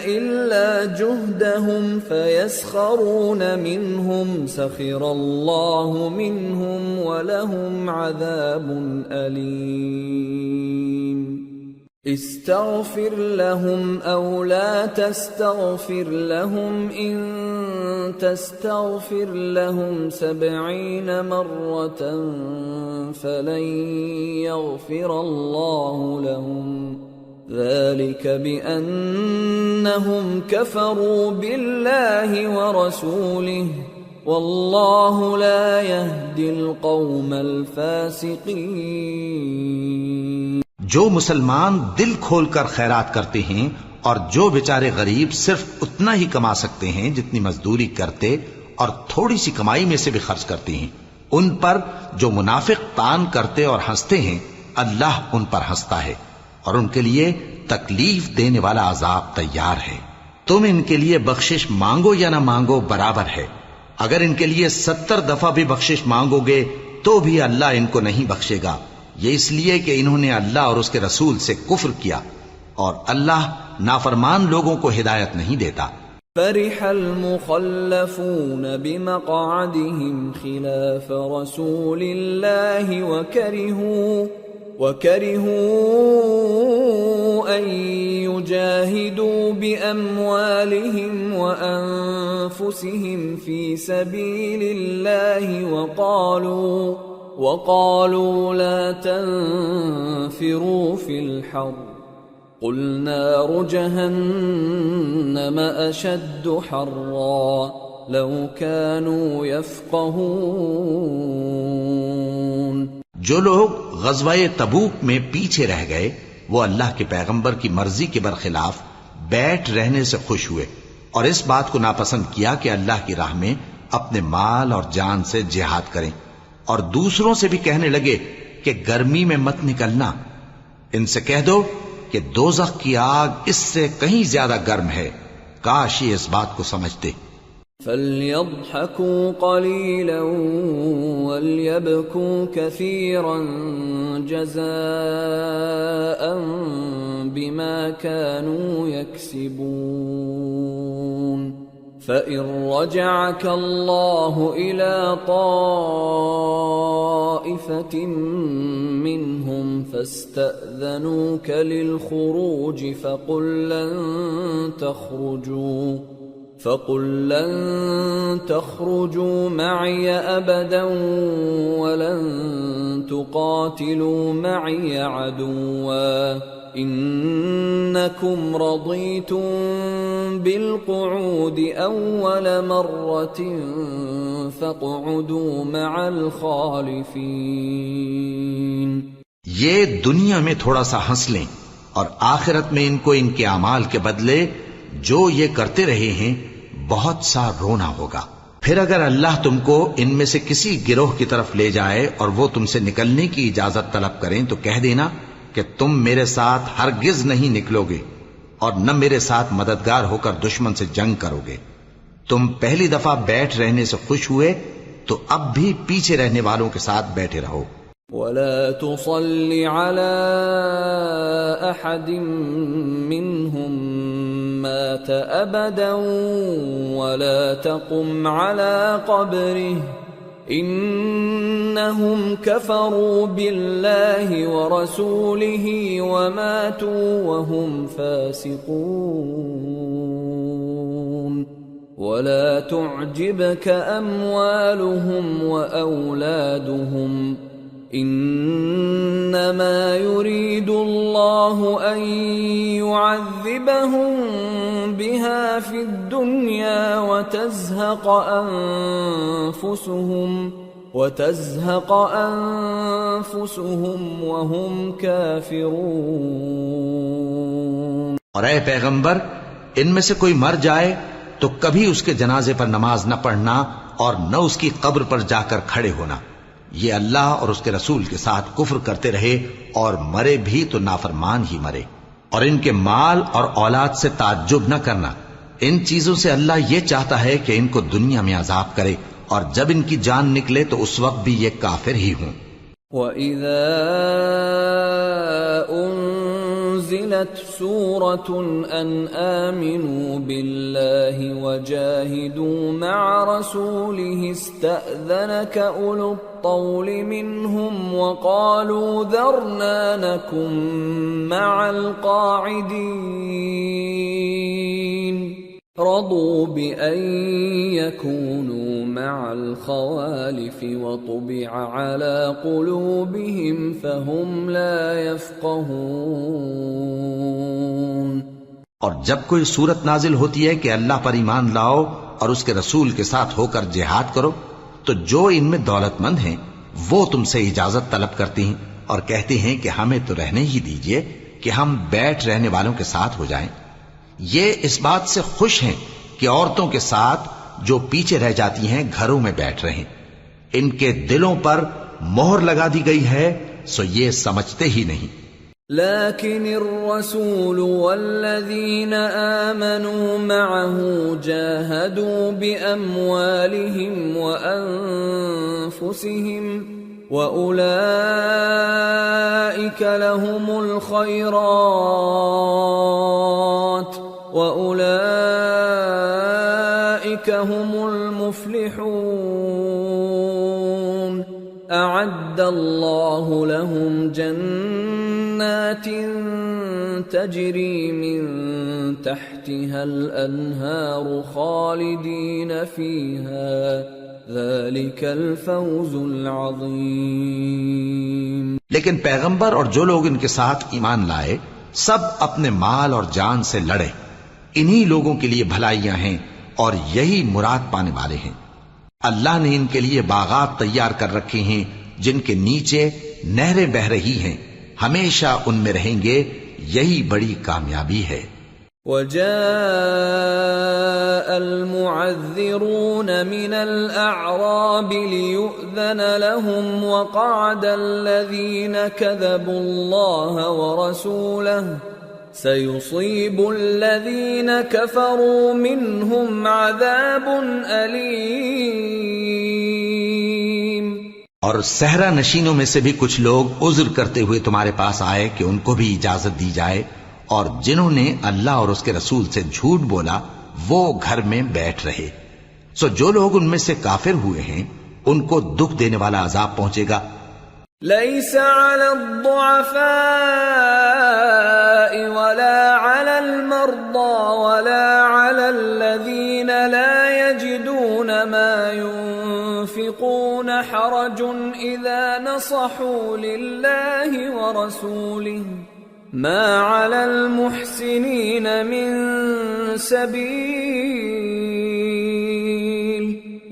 إلا جهدهم فيسخرون منهم سخر الله منهم ولهم عذاب أليم استغفر لهم أو لا تستغفر لهم إن تستغفر لهم 70 مرة فلن يغفر الله لهم ذلك بأنهم كفروا بالله ورسوله والله لا يهدي القوم الفاسقين۔ جو مسلمان دل کھول کر خیرات کرتے ہیں اور جو بیچارے غریب صرف اتنا ہی کما سکتے ہیں جتنی مزدوری کرتے اور تھوڑی سی کمائی میں سے بھی خرچ کرتے ہیں، ان پر جو منافق تان کرتے اور ہنستے ہیں اللہ ان پر ہنستا ہے اور ان کے لیے تکلیف دینے والا عذاب تیار ہے۔ تم ان کے لیے بخشش مانگو یا نہ مانگو برابر ہے، اگر ان کے لیے 70 دفعہ بھی بخشش مانگو گے تو بھی اللہ ان کو نہیں بخشے گا، یہ اس لیے کہ انہوں نے اللہ اور اس کے رسول سے کفر کیا، اور اللہ نافرمان لوگوں کو ہدایت نہیں دیتا۔ فرح المخلفون بمقعدهم خلاف رسول الله وكرهوا أن يجاهدوا بأموالهم وأنفسهم في سبيل الله وقالوا لا تنفروا في الحر قل نار جهنم أشد حرا لو كانوا يفقهون۔ جو لوگ غزوہ تبوک میں پیچھے رہ گئے وہ اللہ کے پیغمبر کی مرضی کے برخلاف بیٹھ رہنے سے خوش ہوئے اور اس بات کو ناپسند کیا کہ اللہ کی راہ میں اپنے مال اور جان سے جہاد کریں، اور دوسروں سے بھی کہنے لگے کہ گرمی میں مت نکلنا۔ ان سے کہہ دو کہ دوزخ کی آگ اس سے کہیں زیادہ گرم ہے، کاش یہ اس بات کو سمجھتے۔ فَلْيَضْحَكُوا قَلِيلًا وَلْيَبْكُوا كَثِيرًا جَزَاءً بِمَا كَانُوا يَكْسِبُونَ۔ فَإِن رَّجَعَكَ اللَّهُ إِلَى طَائِفَةٍ مِّنْهُمْ فَاسْتَأْذَنُوكَ لِلْخُرُوجِ فَقُل لَّن تَخْرُجُوا فقل لن تخرجوا معي أبدا ولن تقاتلوا معي عدوا إنكم رضيتم بالقعود أول مرة فاقعدوا مع الخالفين. یہ دنیا میں تھوڑا سا ہنس لیں اور آخرت میں ان کو ان کے اعمال کے بدلے جو یہ کرتے رہے ہیں بہت سا رونا ہوگا. پھر اگر اللہ تم کو ان میں سے کسی گروہ کی طرف لے جائے اور وہ تم سے نکلنے کی اجازت طلب کریں تو کہہ دینا کہ تم میرے ساتھ ہرگز نہیں نکلو گے اور نہ میرے ساتھ مددگار ہو کر دشمن سے جنگ کرو گے. تم پہلی دفعہ بیٹھ رہنے سے خوش ہوئے تو اب بھی پیچھے رہنے والوں کے ساتھ بیٹھے رہو. ولا تصل على أحد منهم مات أبدا ولا تقم على قبره إنهم كفروا بالله ورسوله وماتوا وهم فاسقون. ولا تعجبك أموالهم وأولادهم إنما يريد الله أن يعذبهم بها في الدنيا وتزهق أنفسهم وهم كافرون. اور اے پیغمبر ان میں سے کوئی مر جائے تو کبھی اس کے جنازے پر نماز نہ پڑھنا اور نہ اس کی قبر پر جا کر کھڑے ہونا. یہ اللہ اور اس کے رسول کے ساتھ کفر کرتے رہے اور مرے بھی تو نافرمان ہی مرے. اور ان کے مال اور اولاد سے تعجب نہ کرنا. ان چیزوں سے اللہ یہ چاہتا ہے کہ ان کو دنیا میں عذاب کرے اور جب ان کی جان نکلے تو اس وقت بھی یہ کافر ہی ہوں. وَإِذَا أُنزِلَتْ سُورَةٌ أَنْ آمِنُوا بِاللَّهِ وَجَاهِدُوا مَعَ رَسُولِهِ اسْتَأْذَنَكَ أُولُو الطَّوْلِ مِنْهُمْ وَقَالُوا ذَرْنَا نَكُنْ مَعَ الْقَاعِدِينَ رَضُوا بِأَنْ يَكُونُوا مَعَ الْخَوَالِفِ وَطُبِعَ عَلَى قُلُوبِهِمْ فَهُمْ لَا يَفْقَهُونَ. اور جب کوئی صورت نازل ہوتی ہے کہ اللہ پر ایمان لاؤ اور اس کے رسول کے ساتھ ہو کر جہاد کرو تو جو ان میں دولت مند ہیں وہ تم سے اجازت طلب کرتے ہیں اور کہتے ہیں کہ ہمیں تو رہنے ہی دیجئے کہ ہم بیٹھ رہنے والوں کے ساتھ ہو جائیں. یہ اس بات سے خوش ہیں کہ عورتوں کے ساتھ جو پیچھے رہ جاتی ہیں گھروں میں بیٹھ رہے. ان کے دلوں پر مہر لگا دی گئی ہے سو یہ سمجھتے ہی نہیں. لكن الرسول والذين آمنوا معه جاهدوا بأموالهم وأنفسهم وأولئك لهم الخيرات وأولئك هم المفلحون. أعد الله لهم جنات تجري من تحتها الأنهار خالدين فيها ذلك الفوز العظيم. لیکن پیغمبر اور جو لوگ ان کے ساتھ ایمان لائے سب اپنے مال اور جان سے لڑے. انہی لوگوں کے لیے بھلائیاں ہیں اور یہی مراد پانے والے ہیں. اللہ نے ان کے لیے باغات تیار کر رکھے ہیں جن کے نیچے نہریں بہ رہی ہیں. ہمیشہ ان میں رہیں گے. یہی بڑی کامیابی ہے. وجاء المعذرون من الأعراب ليؤذن لهم وقعد الذين كذبوا الله ورسوله سيصيب الذين كفروا منهم عذاب أليم. اور صحرا نشینوں میں سے بھی کچھ لوگ عذر کرتے ہوئے تمہارے پاس آئے کہ ان کو بھی اجازت دی جائے اور جنہوں نے اللہ اور اس کے رسول سے جھوٹ بولا وہ گھر میں بیٹھ رہے. سو جو لوگ ان میں سے کافر ہوئے ہیں ان کو دکھ دینے والا عذاب پہنچے گا. ليس على الضعفاء ولا على المرضى ولا على على الذين لا يجدون ما ينفقون حرج إذا نصحوا لله ورسوله ما على المحسنين من سبيل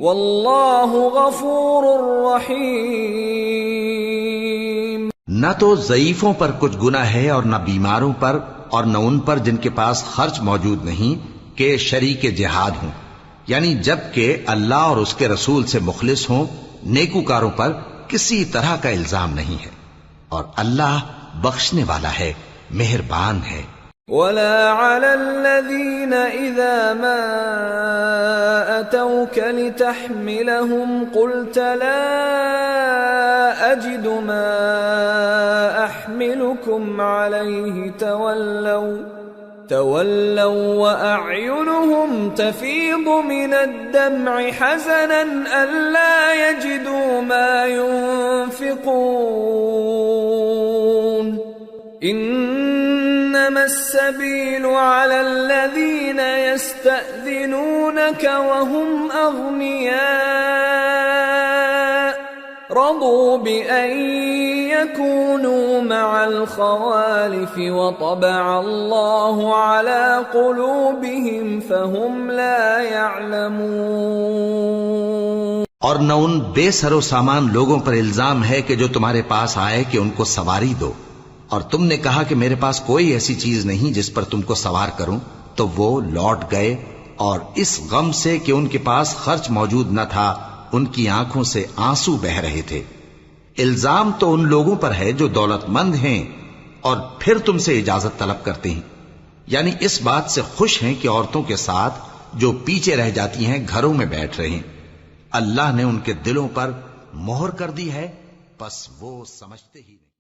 والله غفور رحيم۔ نہ تو ضعیفوں پر کچھ گناہ ہے اور نہ بیماروں پر اور نہ ان پر جن کے پاس خرچ موجود نہیں کہ شریک جہاد ہوں، یعنی جب کہ اللہ اور اس کے رسول سے مخلص ہوں، نیکوکاروں پر کسی طرح کا الزام نہیں ہے، اور اللہ بخشنے والا ہے، مہربان ہے۔ ولا على الذين إذا ما أتوك لتحملهم قلت لا أجد ما أحملكم عليه تولوا وأعينهم تفيض من الدمع حزنا ألا يجدوا ما ينفقون إنما السبيل على الذين يستأذنونك وهم أغنياء رضوا بأن يكونوا مع الخوالف وطبع الله على قلوبهم فهم لا يعلمون۔ اور نہ ان بے سر و سامان لوگوں پر الزام ہے کہ جو تمہارے پاس آئے کہ ان کو سواری دو، اور تم نے کہا کہ میرے پاس کوئی ایسی چیز نہیں جس پر تم کو سوار کروں، تو وہ لوٹ گئے، اور اس غم سے کہ ان کے پاس خرچ موجود نہ تھا ان کی آنکھوں سے آنسو بہ رہے تھے۔ الزام تو ان لوگوں پر ہے جو دولت مند ہیں اور پھر تم سے اجازت طلب کرتے ہیں، یعنی اس بات سے خوش ہیں کہ عورتوں کے ساتھ جو پیچھے رہ جاتی ہیں گھروں میں بیٹھ رہے ہیں۔ اللہ نے ان کے دلوں پر مہر کر دی ہے، پس وہ سمجھتے ہی نہیں۔